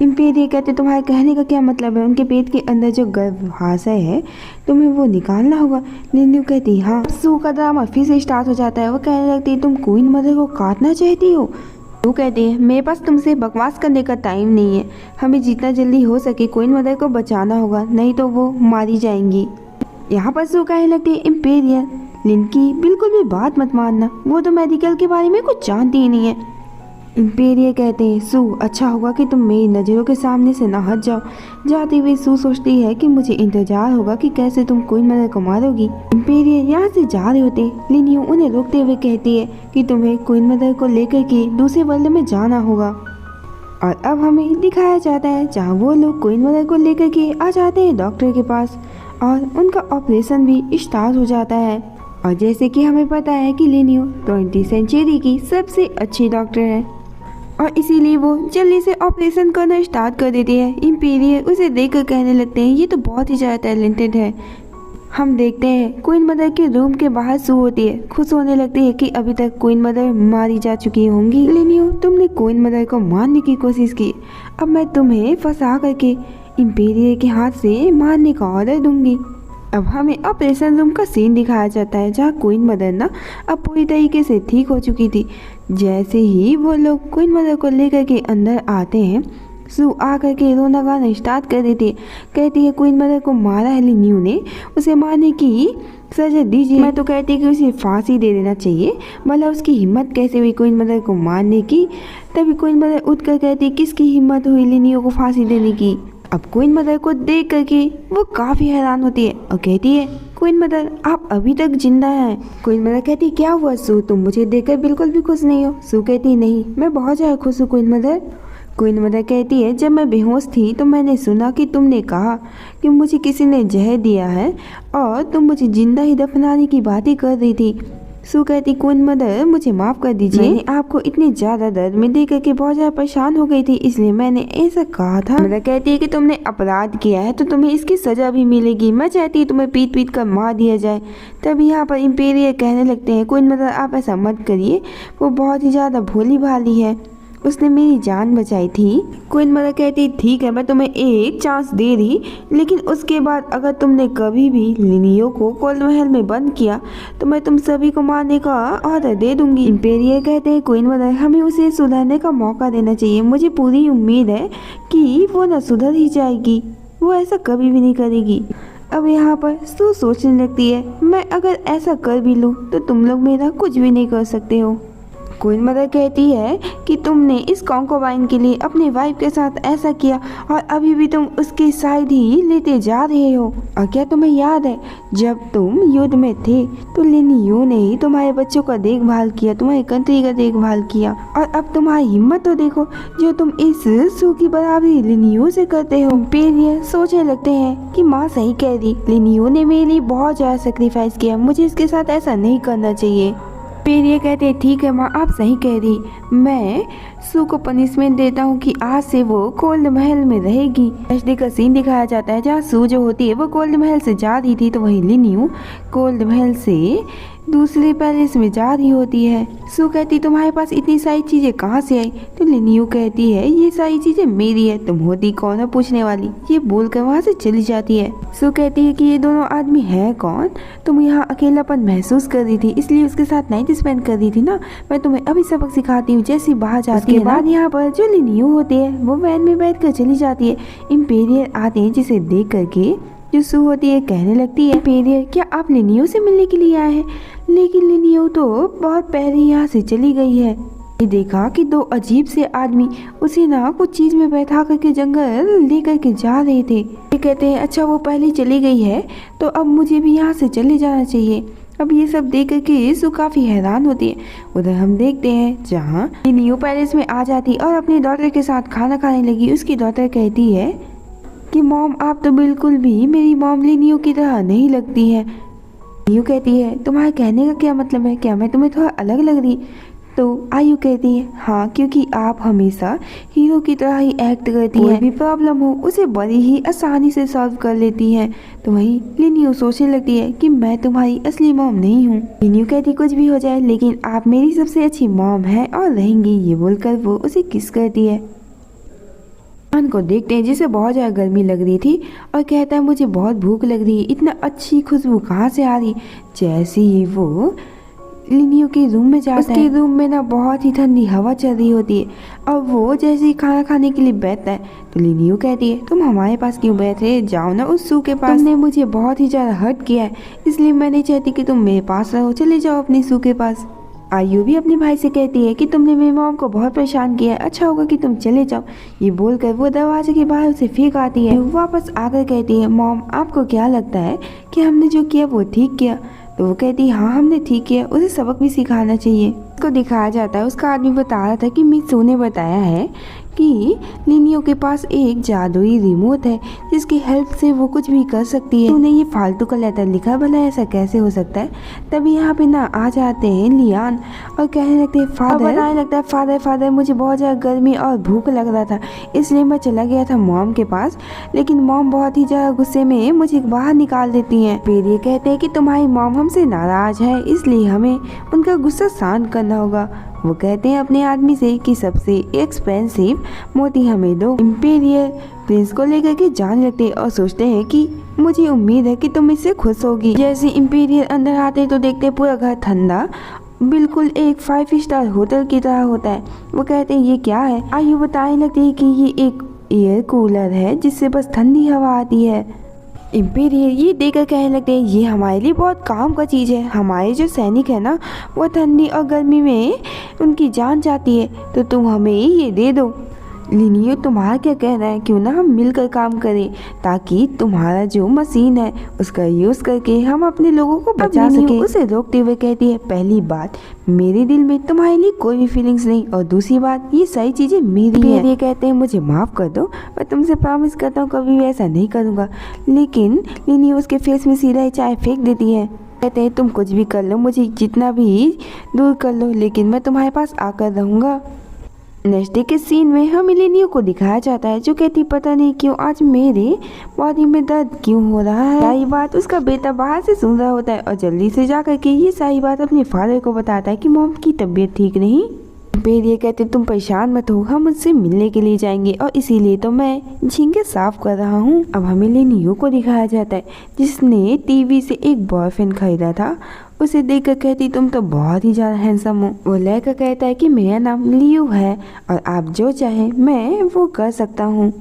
इम्पेरियर कहते तुम्हारे कहने का क्या मतलब है, उनके पेट के अंदर जो गर्भाशय है तुम्हें वो निकालना होगा। लिनियो कहती हाँ। सू का ड्रामा फिर से स्टार्ट हो जाता है। वो कहने लगती है तुम क्वीन मदर को काटना चाहती हो। वो कहती है मेरे पास तुमसे बकवास करने का टाइम नहीं है, हमें जितना जल्दी हो सके क्वीन मदर को बचाना होगा, नहीं तो वो मारी जाएंगी। यहाँ पर सू कहने लगती है इम्पेरियर लिन की बिल्कुल भी बात मत मानना, वो तो मेडिकल के बारे में कुछ जानती ही नहीं है। इम्पेरियर कहते हैं सू अच्छा होगा कि तुम मेरी नज़रों के सामने से ना हट जाओ। जाती हुई सू सोचती है कि मुझे इंतजार होगा कि कैसे तुम क्वीन मदर को मारोगी। इम्पेरियर यहाँ से जा रहे होते लिनियो उन्हें रोकते हुए कहती है कि तुम्हें क्वीन मदर को लेकर के दूसरे वर्ल्ड में जाना होगा। और अब हमें दिखाया जाता है जहाँ वो लोग क्वीन मदर को लेकर के आ जाते हैं डॉक्टर के पास और उनका ऑपरेशन भी स्टार्ट हो जाता है। और जैसे कि हमें पता है कि लिनियो 20वीं सेंचुरी की सबसे अच्छी डॉक्टर है और इसीलिए वो जल्दी से ऑपरेशन करना स्टार्ट कर देती है। इम्पेरियर उसे देखकर कहने लगते हैं ये तो बहुत ही ज़्यादा टैलेंटेड है। हम देखते हैं क्वीन मदर के रूम के बाहर सू होती है, खुश होने लगती है कि अभी तक क्वीन मदर मारी जा चुकी होंगी। लिनियो तुमने क्वीन मदर को मारने की कोशिश की, अब मैं तुम्हें फंसा करके इम्पेरियर के हाथ से मारने का ऑर्डर दूंगी। अब हमें ऑपरेशन रूम का सीन दिखाया जाता है जहाँ क्वीन मदर ना अब पूरी तरीके से ठीक हो चुकी थी। जैसे ही वो लोग क्वीन मदर को लेकर के अंदर आते हैं सू आकर के रोना गाना स्टार्ट कर देती है। कहती है क्वीन मदर को मारा है लिनियो ने, उसे मारने की सजा दीजिए। मैं तो कहती कि उसे फांसी दे देना चाहिए, भला उसकी हिम्मत कैसे हुई क्वीन मदर को मारने की। तभी क्वीन मदर उठ कर कहती किसकी हिम्मत हुई लिनियो को फांसी देने की। अब क्वीन मदर को देख करके वो काफ़ी हैरान होती है और कहती है क्वीन मदर आप अभी तक जिंदा हैं। क्वीन मदर कहती क्या हुआ सू, तुम मुझे देखकर बिल्कुल भी खुश नहीं हो। सू कहती नहीं मैं बहुत ज़्यादा खुश हूँ क्वीन मदर। क्वीन मदर कहती है जब मैं बेहोश थी तो मैंने सुना कि तुमने कहा कि मुझे किसी ने जहर दिया है और तुम मुझे जिंदा ही दफनाने की बातें कर रही थी। सू कहती क्वीन मदर मुझे माफ कर दीजिए, मैंने आपको इतनी ज्यादा दर्द में देख करके बहुत ज्यादा परेशान हो गई थी, इसलिए मैंने ऐसा कहा था। मदर कहती है कि तुमने अपराध किया है तो तुम्हें इसकी सजा भी मिलेगी, मैं चाहती हूँ तुम्हें पीट पीट कर मार दिया जाए। तब यहाँ पर इम्पीरियल कहने लगते हैं क्वीन मदर आप ऐसा मत करिए, वो बहुत ही ज्यादा भोली भाली है, उसने मेरी जान बचाई थी। क्वीन मदर कहती ठीक है मैं तुम्हें एक चांस दे रही, लेकिन उसके बाद अगर तुमने कभी भी लिनियो को कोल्ड महल में बंद किया तो मैं तुम सभी को मारने का ऑर्डर दे दूंगी। इम्पेरियर कहते हैं क्वीन मदर हमें उसे सुधरने का मौका देना चाहिए, मुझे पूरी उम्मीद है कि वो न सुधर ही जाएगी, वो ऐसा कभी भी नहीं करेगी। अब यहाँ पर सू सोचने लगती है मैं अगर ऐसा कर भी लूँ तो तुम लोग मेरा कुछ भी नहीं कर सकते हो। क्वीन मदर कहती है कि तुमने इस कॉन्कोबाइन के लिए अपनी वाइफ के साथ ऐसा किया और अभी भी तुम उसकी साइड ही लेते जा रहे हो। और क्या तुम्हें याद है जब तुम युद्ध में थे तो लिनियो ने ही तुम्हारे बच्चों का देखभाल किया, तुम्हारी कंट्री का देखभाल किया, और अब तुम्हारी हिम्मत तो देखो जो तुम इस सू की बराबरी लिनियो से करते हो। पेरियर सोचने लगते हैं कि माँ सही कह रही, लिनियो ने मेरे लिए बहुत ज्यादा सेक्रीफाइस किया, मुझे इसके साथ ऐसा नहीं करना चाहिए। फिर ये कहते हैं ठीक है माँ आप सही कह रही, मैं सू को पनिशमेंट देता हूँ कि आज से वो कोल्ड महल में रहेगी। फ्लैशबैक का सीन दिखाया जाता है जहाँ सू जो होती है वो कोल्ड महल से जा रही थी तो वहीं लिनियो कोल्ड महल से दूसरे पैलेस में जा रही होती है। सू कहती तुम्हारे पास इतनी सारी चीजें कहाँ से आई, तो लिनियो कहती है ये सारी चीजें मेरी है, तुम होती कौन है पूछने वाली, ये बोलकर वहाँ से चली जाती है। सू कहती है कि ये दोनों आदमी है कौन, तुम यहाँ अकेलापन महसूस कर रही थी इसलिए उसके साथ नाइट स्पेंड कर रही थी ना, मैं तुम्हें अभी सबक सिखाती हूँ। जैसी बाहर जाती है बाद यहाँ पर जो लिनियो होती है वो वैन में बैठ कर चली जाती है। इम्पेरियर आते हैं जिसे देख करके जो सू होती है कहने लगती है इम्पेरियर क्या आप लिनियो से मिलने के लिए आए हैं, लेकिन लिनियो तो बहुत पहले यहाँ से चली गई है। ये देखा कि दो अजीब से आदमी उसे ना कुछ चीज में बैठा करके जंगल लेकर के जा रहे थे। ये कहते हैं अच्छा वो पहले चली गई है तो अब मुझे भी यहाँ से चले जाना चाहिए। अब ये सब देख करके सू काफी हैरान होती है। उधर हम देखते हैं जहाँ लिनियो पैलेस में आ जाती और अपनी डॉटर के साथ खाना खाने लगी। उसकी डॉटर कहती है कि मॉम आप तो बिल्कुल भी मेरी मॉम लिनियो की तरह नहीं लगती है। लिनियो कहती है तुम्हारे कहने का क्या मतलब है, क्या मैं तुम्हें थोड़ा अलग लग रही, तो आयु कहती है हाँ क्योंकि आप हमेशा हीरो की तरह ही एक्ट करती हैं, कोई भी प्रॉब्लम हो उसे बड़ी ही आसानी से सॉल्व कर लेती हैं। तो वही लिनियो सोचने लगती है कि मैं तुम्हारी असली मॉम नहीं हूँ। लिनियो कहती कुछ भी हो जाए लेकिन आप मेरी सबसे अच्छी मॉम है और रहेंगी। ये बोलकर वो उसे किस करती है। खान को देखते हैं जिसे बहुत ज़्यादा गर्मी लग रही थी और कहता है मुझे बहुत भूख लग रही है, इतना अच्छी खुशबू कहाँ से आ रही। जैसे ही वो लिनियो के रूम में जाता है उसके रूम में ना बहुत ही ठंडी हवा चल रही होती है और वो जैसे ही खाना खाने के लिए बैठता है तो लिनियो कहती है तुम हमारे पास क्यों बैठे, जाओ ना उस सू के पास, तुमने मुझे बहुत ही ज़्यादा हर्ट किया है इसलिए मैं नहीं चाहती कि तुम मेरे पास रहो, चले जाओ अपनी सू के पास। आयु भी अपने भाई से कहती है कि तुमने मेरी मॉम को बहुत परेशान किया है, अच्छा होगा कि तुम चले जाओ। ये बोलकर वो दरवाजे के बाहर उसे फेंक आती है। वापस आकर कहती है मॉम आपको क्या लगता है कि हमने जो किया वो ठीक किया, तो वो कहती है हाँ हमने ठीक किया, उसे सबक भी सिखाना चाहिए। उसको दिखाया जाता है उसका आदमी बता रहा था कि मित्सू ने बताया है कि लिनियो के पास एक जादुई रिमोट है जिसकी हेल्प से वो कुछ भी कर सकती है। तूने ये फालतू का लेटर लिखा, भला ऐसा कैसे हो सकता है। तभी यहाँ पे ना आ जाते हैं लियान और कहने लगते हैं फादर, बताने लगता है फादर मुझे बहुत ज़्यादा गर्मी और भूख लग रहा था इसलिए मैं चला गया था मॉम के पास, लेकिन मॉम बहुत ही ज़्यादा गुस्से में मुझे बाहर निकाल देती हैं। फिर ये कहते हैं कि तुम्हारी मॉम हमसे नाराज है इसलिए हमें उनका गुस्सा शांत करना होगा। वो कहते हैं अपने आदमी से कि सबसे एक्सपेंसिव मोती हमें दो। इम्पेरियल प्रिंस को लेकर के जाने लगते हैं और सोचते हैं कि मुझे उम्मीद है कि तुम इससे खुश होगी। जैसे इम्पेरियल अंदर आते हैं तो देखते हैं पूरा घर ठंडा बिल्कुल एक 5 स्टार होटल की तरह होता है। वो कहते हैं ये क्या है। आयु बताने लगती है कि ये एक एयर कूलर है जिससे बस ठंडी हवा आती है। इम्पेरियर ये देखकर कहने लगते हैं ये हमारे लिए बहुत काम का चीज़ है, हमारे जो सैनिक है ना वो ठंडी और गर्मी में उनकी जान जाती है, तो तुम हमें ये दे दो। लिनियो तुम्हारा क्या कहना है, क्यों ना हम मिलकर काम करें ताकि तुम्हारा जो मशीन है उसका यूज़ करके हम अपने लोगों को बचा सकें। उसे रोकते हुए कहती है पहली बात मेरे दिल में तुम्हारे लिए कोई भी फीलिंग्स नहीं और दूसरी बात ये सारी चीज़ें मेरी हैं। ये कहते हैं मुझे माफ़ कर दो, मैं तुमसे प्रॉमिस करता हूँ कभी भी ऐसा नहीं करूँगा। लेकिन लिनियो उसके फेस में सीधा ही चाय फेंक देती है। कहते हैं तुम कुछ भी कर लो, मुझे जितना भी दूर कर लो, लेकिन मैं तुम्हारे पास आकर रहूँगा। नेक्स्ट डे के सीन में हमें लिनियो को दिखाया जाता है जो कहती पता नहीं क्यों आज मेरे बॉडी में दर्द क्यों हो रहा है। सारी बात उसका बेटा बाहर से सुन रहा होता है और जल्दी से जाकर के ये सारी बात अपने फादर को बताता है कि मॉम की तबीयत ठीक नहीं। फिर ये कहते तुम परेशान मत हो, हम उससे मिलने के लिए जाएंगे और इसीलिए तो मैं झींगे साफ कर रहा हूँ। अब हमें लिनियो को दिखाया जाता है जिसने टीवी से एक बॉयफ्रेंड खरीदा था। उसे देखकर कहती तुम तो बहुत ही ज़्यादा हैंडसम हो। वो लड़का कहता है कि मेरा नाम लियो है और आप जो चाहे मैं वो कर सकता हूँ।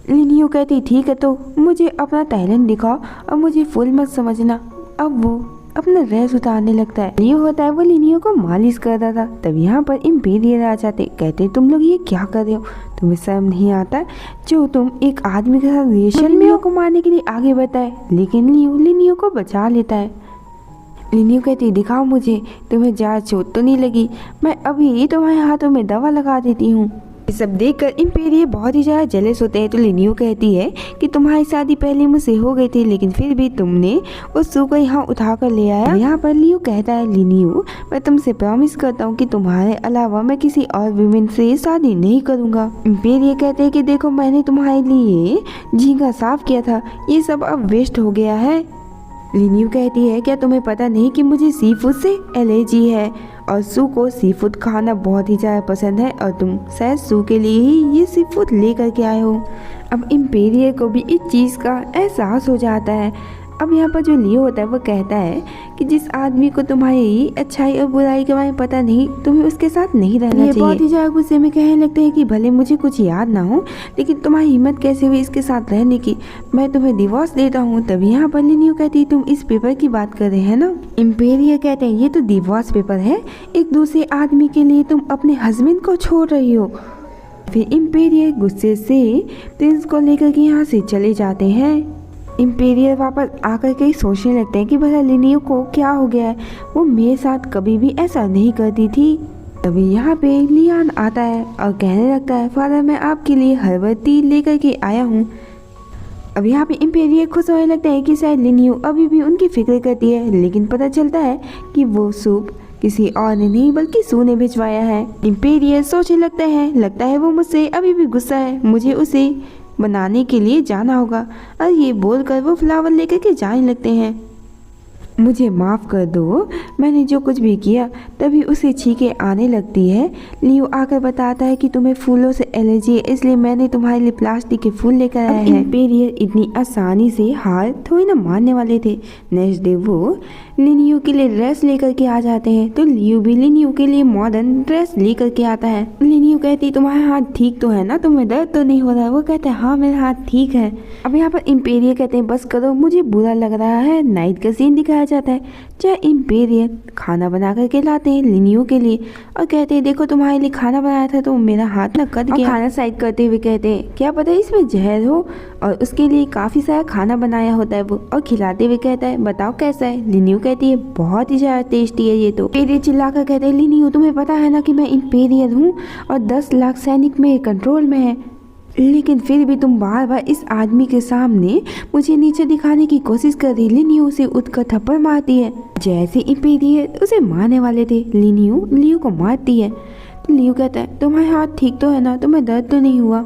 लिनियो कहती ठीक है तो मुझे अपना टैलेंट दिखाओ और मुझे फुल मत समझना। अब वो अपना ड्रेस उतारने लगता है। लियो होता है वो लिनियो को मालिश कर रहा था। तब यहाँ पर इम्पीरियल आ जाते, कहते तुम लोग ये क्या कर रहे हो, तुम्हें शर्म नहीं आता जो तुम एक आदमी के साथ रिलेशन में को मारने के लिए आगे बढ़ता है। लेकिन लियो लिनियो को बचा लेता है। लिनियो कहती दिखाओ मुझे, तुम्हें ज़्यादा चोट तो नहीं लगी, मैं अभी तुम्हारे हाथों में दवा लगा देती हूँ। ये सब देखकर इम्पेरियल बहुत ही ज़्यादा जेलस होते हैं। तो लिनियो कहती है कि तुम्हारी शादी पहले मुझसे हो गई थी लेकिन फिर भी तुमने उस सू को यहाँ उठा कर ले आया। यहाँ पर लियो कहता है लिनियो मैं तुमसे प्रॉमिस करता हूँ कि तुम्हारे अलावा मैं किसी और विमेन से शादी नहीं करूँगा। इम्पेरियल कहते हैं कि देखो मैंने तुम्हारे लिए झींगा साफ किया था, ये सब अब वेस्ट हो गया है। लिनियो कहती है क्या तुम्हें पता नहीं कि मुझे सी फूड से एलर्जी है और सू को सी फूड खाना बहुत ही ज़्यादा पसंद है और तुम शायद सू के लिए ही ये सी फूड लेकर के आए हो। अब इम्पेरियल को भी इस चीज़ का एहसास हो जाता है। अब यहाँ पर जो लियो होता है वो कहता है कि जिस आदमी को तुम्हारी अच्छाई और बुराई के बारे में पता नहीं तुम्हें उसके साथ नहीं रहना चाहिए। बहुत ही ज़्यादा गुस्से में कहने लगते हैं कि भले मुझे कुछ याद ना हो लेकिन तुम्हारी हिम्मत कैसे हुई इसके साथ रहने की, मैं तुम्हें डिवोर्स देता हूँ। तभी यहाँ पर लिनियो कहती तुम इस पेपर की बात कर रहे हैं ना। इम्पेरियल कहते हैं ये तो डिवोर्स पेपर है, एक दूसरे आदमी के लिए तुम अपने हस्बैंड को छोड़ रही हो। फिर इम्पेरियल गुस्से से प्रिंस को लेकर के यहाँ से चले जाते हैं। इम्पेरियल वापस आकर के सोचने लगते हैं कि भला लिनियो को क्या हो गया है, वो मेरे साथ कभी भी ऐसा नहीं करती थी। तभी यहाँ पे लियान आता है और कहने लगता है फादर मैं आपके लिए हर्बती लेकर के आया हूँ। अब यहाँ पे इम्पेरियल खुश होने लगता है कि शायद लिनियो अभी भी उनकी फिक्र करती है, लेकिन पता चलता है कि वो सूप किसी और ने नहीं बल्कि सू ने भिजवाया है। इम्पेरियल सोचने लगता है वो मुझसे अभी भी गुस्सा है, मुझे उसे बनाने के लिए जाना होगा। और ये बोलकर वो फ्लावर लेकर के जाने लगते हैं। मुझे माफ़ कर दो, मैंने जो कुछ भी किया। तभी उसे छींके आने लगती है। लियो आकर बताता है कि तुम्हें फूलों से एलर्जी है इसलिए मैंने तुम्हारे लिए प्लास्टिक के फूल लेकर आया है। इम्पेरियल इतनी आसानी से हार थोड़ी ना मारने वाले थे। नेक्स्ट डे वो लिनियो के लिए ड्रेस लेकर के आ जाते हैं। तो लियो भी लिनियो के लिए मॉडर्न ड्रेस लेकर के आता है। लिनियो कहती तुम्हारा हाथ ठीक तो है ना, तुम्हें दर्द तो नहीं हो रहा है। वो कहते हैं हाँ मेरा हाथ ठीक है। अब यहाँ पर इम्पेरियल कहते हैं बस करो, मुझे बुरा लग रहा है। नाइट का सीन दिखाया जाता है जहाँ इम्पेरियल खाना बना करके लाते हैं लिनियो के लिए और कहते हैं देखो तुम्हारे लिए खाना बनाया था तो मेरा हाथ ना कट गया। खाना साइड करते हुए कहते हैं क्या पता इसमें जहर हो, और उसके लिए काफ़ी सारा खाना बनाया होता है वो, और खिलाते हुए कहता है बताओ कैसा है। लिनियो कहती है बहुत ही ज़्यादा टेस्टी है ये तो। इम्पेरियल चिल्लाकर कहते हैं लिनियो तुम्हें पता है ना कि मैं इम्पेरियल हूँ और 10 लाख सैनिक मेरे कंट्रोल में है, लेकिन फिर भी तुम बार बार इस आदमी के सामने मुझे नीचे दिखाने की कोशिश कर रही। लिनियो उसे उठकर थप्पड़ मारती है। जैसे इम्पेरियल उसे मारने वाले थे लिनियो लियो को मारती है। तो लियो कहता है तुम्हारे हाथ ठीक तो है ना, तुम्हें दर्द तो नहीं हुआ।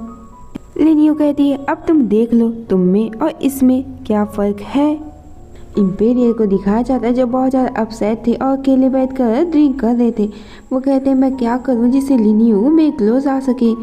लिनियो कहती है अब तुम देख लो तुम में और इसमें क्या फ़र्क है। इम्पेरियल को दिखाया जाता है जो बहुत ज़्यादा अपसेट थे और अकेले बैठकर ड्रिंक कर रहे थे। वो कहते हैं मैं क्या करूं जिससे लिनियो मेरे क्लोज आ सके।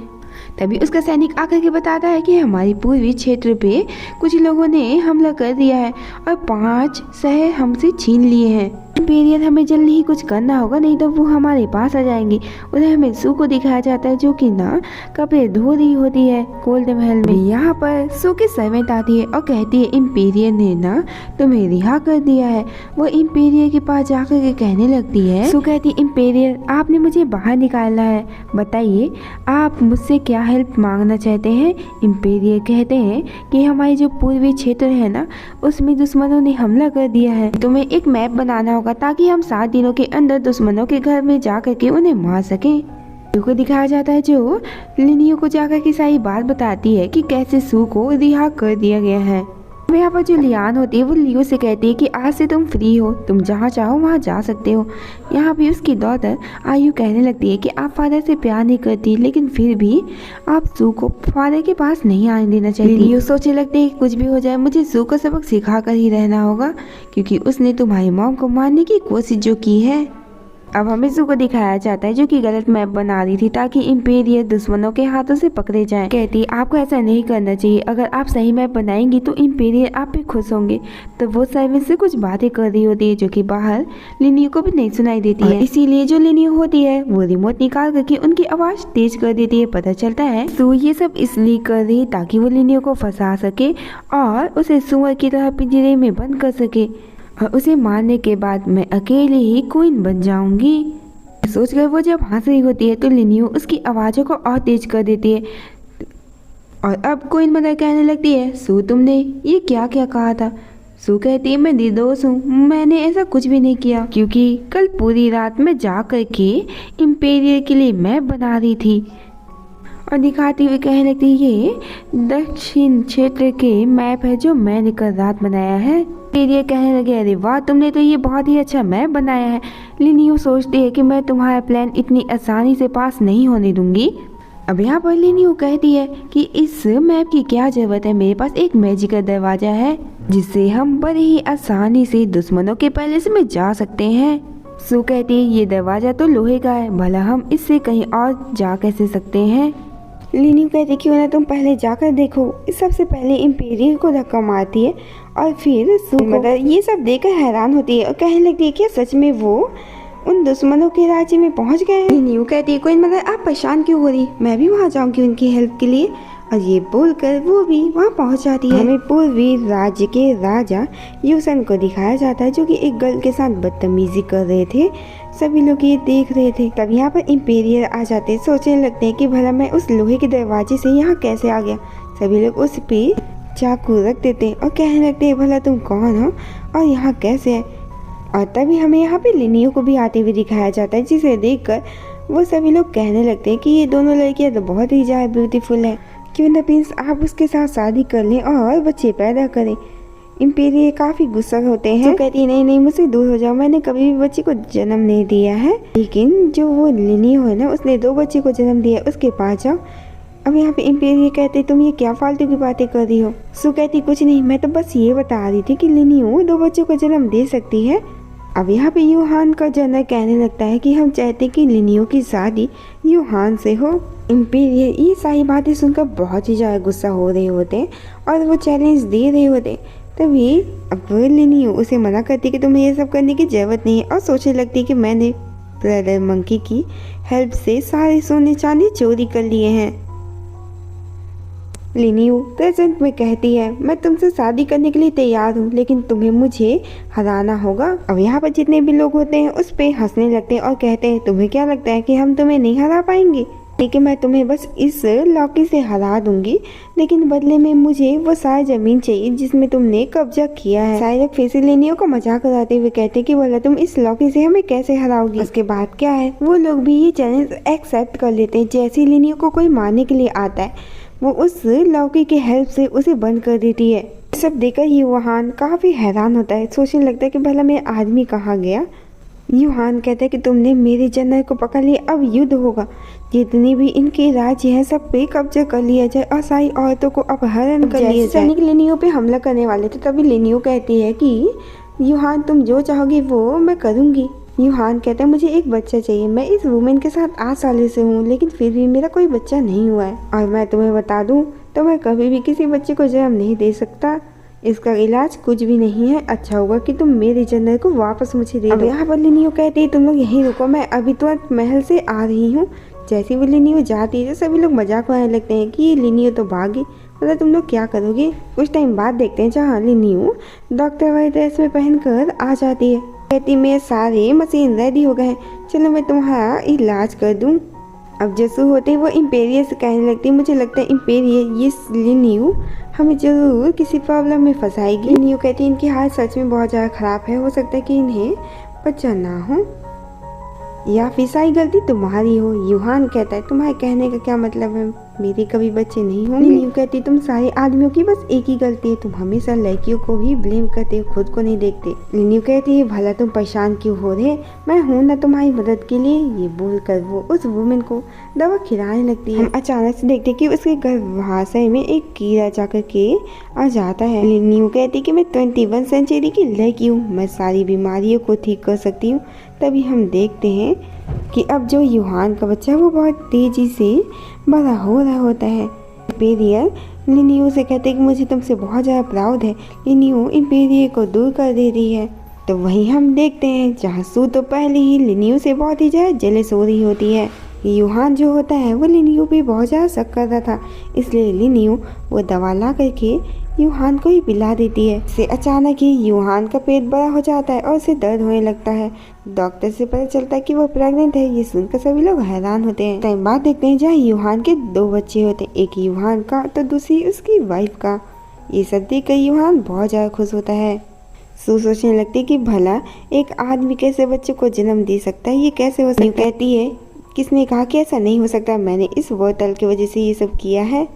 तभी उसका सैनिक आकर के बताता है कि हमारी पूर्वी क्षेत्र पे कुछ लोगों ने हमला कर दिया है और 5 शहर हमसे छीन लिए हैं। इम्पेरियल हमें जल्दी ही कुछ करना होगा नहीं तो वो हमारे पास आ जाएंगे। उधर हमें सू को दिखाया जाता है जो कि ना कपड़े धो रही होती है गोल्ड महल में। यहाँ पर सू की सर्वेंट आती है और कहती है इम्पेरियल ने ना तुम्हें रिहा कर दिया है। वो इम्पेरियल के पास जाकर के कहने लगती है। सू कहती है इम्पेरियल आपने मुझे बाहर निकाला है, बताइए आप मुझसे क्या हेल्प मांगना चाहते हैं। इम्पेरियल कहते हैं कि हमारे जो पूर्वी क्षेत्र है ना उसमें दुश्मनों ने हमला कर दिया है, तुम्हें एक मैप बनाना होगा ताकि हम 7 दिनों के अंदर दुश्मनों के घर में जाकर के उन्हें मार सकें। को दिखाया जाता है जो लिनियो को जाकर के सारी बात बताती है कि कैसे सू को रिहा कर दिया गया है। यहाँ पर जो लियान होती है वो लियो से कहती है कि आज से तुम फ्री हो, तुम जहाँ चाहो वहाँ जा सकते हो। यहाँ भी उसकी डॉटर आयु कहने लगती है कि आप फादर से प्यार नहीं करती, लेकिन फिर भी आप सू को फादर के पास नहीं आने देना चाहिए। लियो सोचने लगते है कुछ भी हो जाए मुझे सू को सबक सिखा कर ही रहना होगा, क्योंकि उसने तुम्हारी मॉम को मारने की कोशिश जो की है। अब हमें सू को दिखाया जाता है जो कि गलत मैप बना रही थी ताकि इम्पीरियल दुश्मनों के हाथों से पकड़े जाएं। कहती आपको ऐसा नहीं करना चाहिए, अगर आप सही मैप बनाएंगी तो इम्पीरियल आप पे खुश होंगे। तो वो सर्वेंट से कुछ बातें कर रही होती है जो कि बाहर लिनियो को भी नहीं सुनाई देती है। इसीलिए जो लिनियो होती है वो रिमोट निकाल करके उनकी आवाज तेज कर देती है। पता चलता है सू ये सब इसलिए कर रही ताकि वो लिनियो को फंसा सके और उसे सुअर की तरह पिंजरे में बंद कर सके, और उसे मारने के बाद मैं अकेले ही क्वीन बन जाऊंगी। सोचकर वो जब हंस रही होती है तो लिनियो उसकी आवाज़ों को और तेज कर देती है और अब क्वीन मदर कहने लगती है सू तुमने ये क्या क्या कहा था। सू कहती है मैं निर्दोष हूँ, मैंने ऐसा कुछ भी नहीं किया, क्योंकि कल पूरी रात मैं जा कर के इम्पेरियल के लिए मैप बना रही थी। और दिखाती हुई कहने लगती है ये दक्षिण क्षेत्र के मैप है जो मैंने कल रात बनाया है। फिर ये कहने लगे अरे वाह तुमने तो ये बहुत ही अच्छा मैप बनाया है। लिनियो सोचती है कि मैं तुम्हारा प्लान इतनी आसानी से पास नहीं होने दूंगी। अब यहाँ पर लिनियो कहती है कि इस मैप की क्या जरूरत है, मेरे पास एक मैजिकल दरवाजा है जिससे हम बड़े ही आसानी से दुश्मनों के पैलेस में जा सकते हैं। सू कहती है ये दरवाजा तो लोहे का है, भला हम इससे कहीं और जा कैसे सकते हैं। लिनियो कहती क्यों ना तुम पहले जाकर देखो। सबसे पहले इम्पीरियल को धक्का मारती है और फिर सू मदर ये सब देखकर हैरान होती है और कहने लगती है कि सच में वो उन दुश्मनों के राज्य में पहुंच गए हैं। लिनियो कहती है क्वीन मदर आप परेशान क्यों हो रही, मैं भी वहां जाऊंगी उनकी हेल्प के लिए। और ये बोलकर वो भी वहाँ पहुँच जाती है। हमें पूर्वी राज्य के राजा यूसन को दिखाया जाता है जो कि एक गर्ल के साथ बदतमीजी कर रहे थे। सभी लोग ये देख रहे थे। तब यहाँ पर इम्पेरियल आ जाते, सोचने लगते हैं कि भला मैं उस लोहे के दरवाजे से यहाँ कैसे आ गया। सभी लोग उस पे चाकू रख देते हैं और कहने लगते हैं भला तुम कौन हो और यहाँ कैसे है। और तभी हमें यहाँ पे लिनियो को भी आते हुए दिखाया जाता है, जिसे देखकर वो सभी लोग कहने लगते हैं कि ये दोनों लड़कियाँ तो बहुत ही ज़्यादा ब्यूटीफुल है, क्यों ना प्रिंस आप उसके साथ शादी कर लें और बच्चे पैदा करें। इम्पेरियल काफ़ी गुस्सा होते हैं, तो कहती है नहीं नहीं मुझसे दूर हो जाओ, मैंने कभी भी बच्चे को जन्म नहीं दिया है। लेकिन जो वो लिनियो है ना उसने 2 बच्चे को जन्म दिया, उसके पास जाओ। अब यहाँ पे इम्पेरियल कहते तुम ये क्या फालतू की बातें कर रही हो। सू कहती कुछ नहीं, मैं तो बस ये बता रही थी कि लिनियो 2 बच्चों को जन्म दे सकती है। अब यहाँ पे यूहान का जनरल कहने लगता है कि हम चाहते कि लिनियो की शादी यूहान से हो। इम्पेरियल ये सारी बातें सुनकर बहुत ही ज़्यादा गुस्सा हो रहे होते और वो चैलेंज दे रहे होते। तभी अब लिनियो उसे मना करती कि तुम्हें ये सब करने की ज़रूरत नहीं है और सोचने लगती कि मैंने ब्रदर मंकी की हेल्प से सारे सोने चांदी चोरी कर लिए हैं। लिनियो प्रेजेंट में कहती है मैं तुमसे शादी करने के लिए तैयार हूँ, लेकिन तुम्हें मुझे हराना होगा। अब यहाँ पर जितने भी लोग होते हैं उस पे हंसने लगते हैं और कहते हैं तुम्हें क्या लगता है कि हम तुम्हें नहीं हरा पाएंगे, लेकिन मैं तुम्हें बस इस लॉकी से हरा दूंगी, लेकिन बदले में मुझे वो सारी जमीन चाहिए जिसमें तुमने कब्जा किया है। सारे लोग फिर से लिनियो को मजाक उड़ाते हुए कहते हैं कि बोला तुम इस लॉकी से हमें कैसे हराओगी। उसके बाद क्या है वो लोग भी ये चैलेंज एक्सेप्ट कर लेते हैं। जैसे ही लिनियो को कोई मारने के लिए आता है वो उस लौकी की हेल्प से उसे बंद कर देती है। सब देखकर यूहान काफ़ी हैरान होता है, सोचने लगता है कि भला मेरा आदमी कहाँ गया। यूहान कहता है कि तुमने मेरे जनरल को पकड़ लिया, अब युद्ध होगा, जितनी भी इनके राज्य हैं सब पे कब्जा कर लिया जाए और सारी औरतों को अपहरण कर लिया जाए। सैनिक लिनियो पे हमला करने वाले थे, तभी लिनियो कहती है कि यूहान तुम जो चाहोगी वो मैं करूँगी। यूहान कहता है मुझे एक बच्चा चाहिए, मैं इस वुमेन के साथ 8 साल से हूँ, लेकिन फिर भी मेरा कोई बच्चा नहीं हुआ है, और मैं तुम्हें बता दूँ तो मैं कभी भी किसी बच्चे को जन्म नहीं दे सकता। इसका इलाज कुछ भी नहीं है, अच्छा होगा कि तुम मेरे जनरल को वापस मुझे दे दो। अब यहाँ पर लिनियो कहती है तुम लोग यहीं रुको, मैं अभी तुरंत महल से आ रही हूँ। जैसे वो लिनियो जाती है सभी लोग मजाक उड़ाने लगते हैं कि ये लिनियो तो भागी, मतलब तुम लोग क्या करोगे। कुछ टाइम बाद देखते हैं जहाँ लिनियो डॉक्टर वाली ड्रेस में पहनकर आ जाती है। कहती मेरे सारे मशीन रेडी हो गए हैं, चलो मैं तुम्हारा इलाज कर दूँ। अब जैसे होते वो इम्पेरियल से कहने लगती है मुझे लगता है इम्पेरियल ये लिनियो हमें जरूर किसी प्रॉब्लम में फंसाएगी। लिनियो कहती है इनकी हालत सच में बहुत ज़्यादा ख़राब है, हो सकता है कि इन्हें बच्चा ना हो। या फिर सारी गलती तुम्हारी हो। यूहान कहता है तुम्हारे कहने का क्या मतलब है, मेरे कभी बच्चे नहीं होंगे। लिन यू कहती तुम सारे आदमियों की बस एक ही गलती है, तुम हमेशा लड़कियों को ही ब्लेम करते हो, खुद को नहीं देखते। लिन यू कहती है भला तुम परेशान क्यों हो रहे, मैं हूँ ना तुम्हारी मदद के लिए। ये बोलकर वो उस वुमेन को दवा खिलाने लगती है। हम अचानक से देखते कि उसके गर्भाशय में एक कीड़ा जाकर के आ जाता है। लिन यू कहती कि मैं 21 सेंचुरी की लड़की हूँ, मैं सारी बीमारियों को ठीक कर सकती हूँ। तभी हम देखते हैं कि अब जो यूहान का बच्चा वो बहुत तेजी से बड़ा हो रहा होता है। इम्पेरियल लिन यू से कहते हैं कि मुझे तुमसे बहुत ज़्यादा प्राउड है। लिन यू इम्पेरियल को दूर कर दे रही है। तो वहीं हम देखते हैं जहाँ सू तो पहले ही लिन यू से बहुत ही ज़्यादा जेलस हो रही होती है। यूहान जो होता है वो लिन यू पे बहुत ज़्यादा शक कर रहा था, इसलिए लिन यू वो दवा ला करके यूहान को ही पिला देती है। इससे अचानक ही यूहान का पेट बड़ा हो जाता है और उसे दर्द होने लगता है। डॉक्टर से पता चलता है कि वो प्रेग्नेंट है। ये सुनकर सभी लोग हैरान होते हैं। टाइम बाद देखते हैं जहाँ यूहान के 2 बच्चे होते हैं, एक यूहान का तो दूसरी उसकी वाइफ का। ये सब देख कर यूहान बहुत ज़्यादा खुश होता है। सू सोचने लगती है कि भला एक आदमी कैसे बच्चे को जन्म दे सकता है, ये कैसे हो सकता है। कहती है किसने कहा कि ऐसा नहीं हो सकता, मैंने इस बोतल की वजह से ये सब किया है।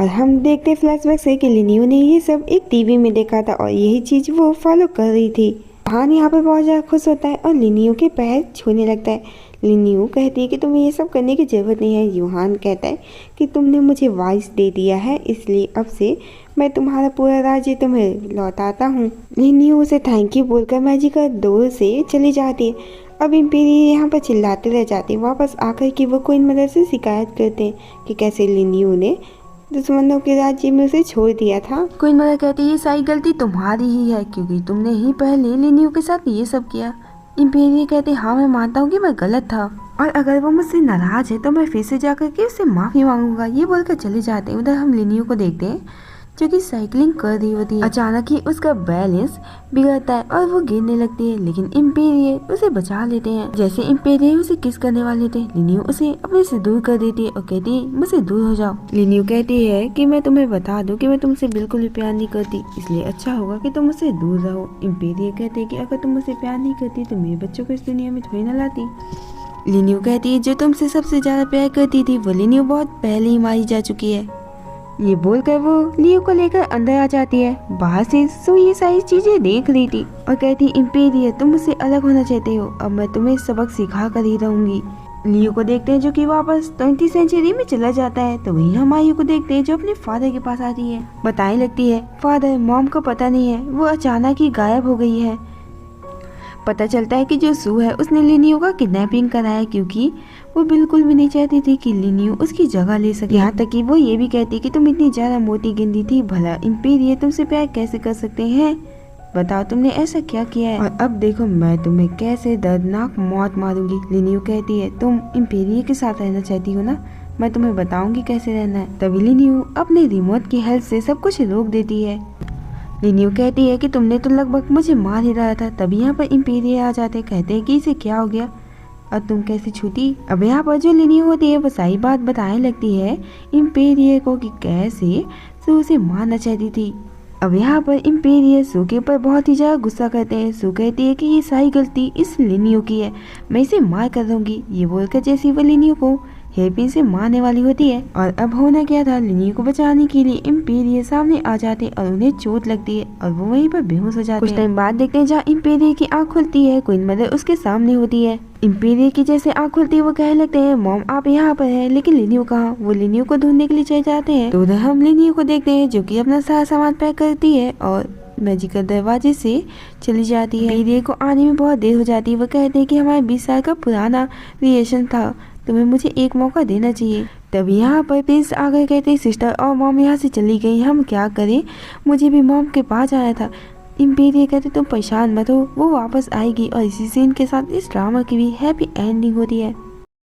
और हम देखते फ्लैशबैक से कि लिन यू ने ये सब एक टीवी में देखा था और यही चीज़ वो फॉलो कर रही थी। यूहान यहाँ पर बहुत ज़्यादा खुश होता है और लिन यू के पैर छूने लगता है। लिन यू कहती है कि तुम्हें ये सब करने की ज़रूरत नहीं है। यूहान कहता है कि तुमने मुझे वॉइस दे दिया है, इसलिए अब से मैं तुम्हारा पूरा राज्य तुम्हें लौटाता हूँ। लिन यू उसे थैंक यू बोलकर मैजिकल डोर से चली जाती है। अब इम्पेरियल यहाँ पर चिल्लाते रह जाते हैं। वापस आकर कि वो क्वीन मदर से शिकायत करते हैं कि कैसे लिन यू ने दुश्मनों के राज्य में उसे छोड़ दिया था। क्वीन मदर कहती है ये सारी गलती तुम्हारी ही है, क्योंकि तुमने ही पहले लिन यू के साथ ये सब किया। इम्पेरियल कहते हाँ मैं मानता हूँ कि मैं गलत था, और अगर वो मुझसे नाराज है तो मैं फिर से जाकर के उससे माफी मांगूंगा। ये बोलकर चले जाते हैं। उधर हम लिन यू को देखते हैं जो कि साइकिलिंग कर रही होती है। अचानक ही उसका बैलेंस बिगड़ता है और वो गिरने लगती है, लेकिन इम्पेरियल उसे बचा लेते हैं। जैसे इम्पेरियल उसे किस करने वाले थे, लिन यू उसे अपने से दूर कर देती है और कहती है मुझसे दूर हो जाओ। लिन यू कहती है कि मैं तुम्हें बता दूं कि मैं तुमसे बिल्कुल भी प्यार नहीं करती, इसलिए अच्छा होगा कि तुम मुझसे दूर रहो। इम्पेरियल कहते हैं कि अगर तुम मुझसे प्यार नहीं करती तो मेरे बच्चों को इस दुनिया में थोड़ी न लाती। लिन यू कहती है जो तुमसे सबसे ज्यादा प्यार करती थी वो लिन यू बहुत पहले ही मारी जा चुकी है। ये बोलकर वो लियो को लेकर अंदर आ जाती है। बाहर से सू ये सारी चीजें देख रही थी और कहती इम्पेरियल तुम मुझसे अलग होना चाहते हो, अब मैं तुम्हें सबक सिखा कर ही रहूंगी। लियो को देखते हैं जो कि वापस 20वीं सेंचुरी में चला जाता है। तो वहीं हम आयु को देखते हैं जो अपने फादर के पास आती है। बताने लगती है फादर मॉम को पता नहीं है, वो अचानक ही गायब हो गई है। पता चलता है कि जो सू है उसने लिन यू का किडनैपिंग कराया, क्योंकि वो बिल्कुल भी नहीं चाहती थी कि लिन यू उसकी जगह ले सके। यहाँ तक कि वो ये भी कहती कि तुम इतनी ज्यादा मोटी गंदी थी, भला इम्पेरियल तुमसे प्यार कैसे कर सकते हैं, बताओ तुमने ऐसा क्या किया है, और अब देखो मैं तुम्हें कैसे दर्दनाक मौत मारूंगी। लिन यू कहती है तुम इम्पेरियल के साथ रहना चाहती हो ना, मैं तुम्हें बताऊंगी कैसे रहना है। तभी लिन यू अपने रिमोट की हेल्प से सब कुछ रोक देती है। लिन यू कहती है कि तुमने तो लगभग मुझे मार ही रहा था। तभी यहाँ पर इम्पेरियल आ जाते, कहते हैं कि इसे क्या हो गया और तुम कैसे छूटी। अब यहाँ पर जो लिन यू होती है वो सारी बात बताने लगती है इम्पेरियल को कि कैसे सू उसे मारना चाहती थी। अब यहाँ पर इम्पेरियल सू के ऊपर बहुत ही ज्यादा गुस्सा करते हैं। सू कहती है कि ये सारी गलती इस लिन यू की है, मैं इसे मार कर दूंगी। ये बोलकर जैसे वो लिन यू को हेयरपिन से मारने वाली होती है। और अब होना क्या था, लिन यू को बचाने के लिए इम्पेरियल सामने आ जाते और उन्हें चोट लगती है और वो वहीं पर बेहोश हो जाते हैं। कुछ टाइम बाद देखते हैं जहाँ इम्पेरियल की आंख खुलती है, क्वीन मदर उसके सामने होती है। इम्पेरियल की जैसे आंख खुलती है वो कहने लगते हैं मॉम आप यहाँ पर है, लेकिन लिन यू कहाँ। वो लिन यू को ढूंढने के लिए चले जाते हैं। तो उधर हम लिन यू को देखते हैं जो कि अपना सारा सामान पैक करती है और मैजिकल दरवाजे से चली जाती है। इम्पेरियल को आने में बहुत देर हो जाती है। वो कहते हैं कि हमारे 20 साल का पुराना रिलेशन था, तुम्हें मुझे एक मौका देना चाहिए। तभी यहाँ पर प्रिंस आ गए, कहते सिस्टर और मॉम यहाँ से चली गई, हम क्या करें, मुझे भी मॉम के पास आया था। इम्पेरियल कहते तुम परेशान मत हो, वो वापस आएगी। और इसी सीन के साथ इस ड्रामा की भी हैप्पी एंडिंग होती है।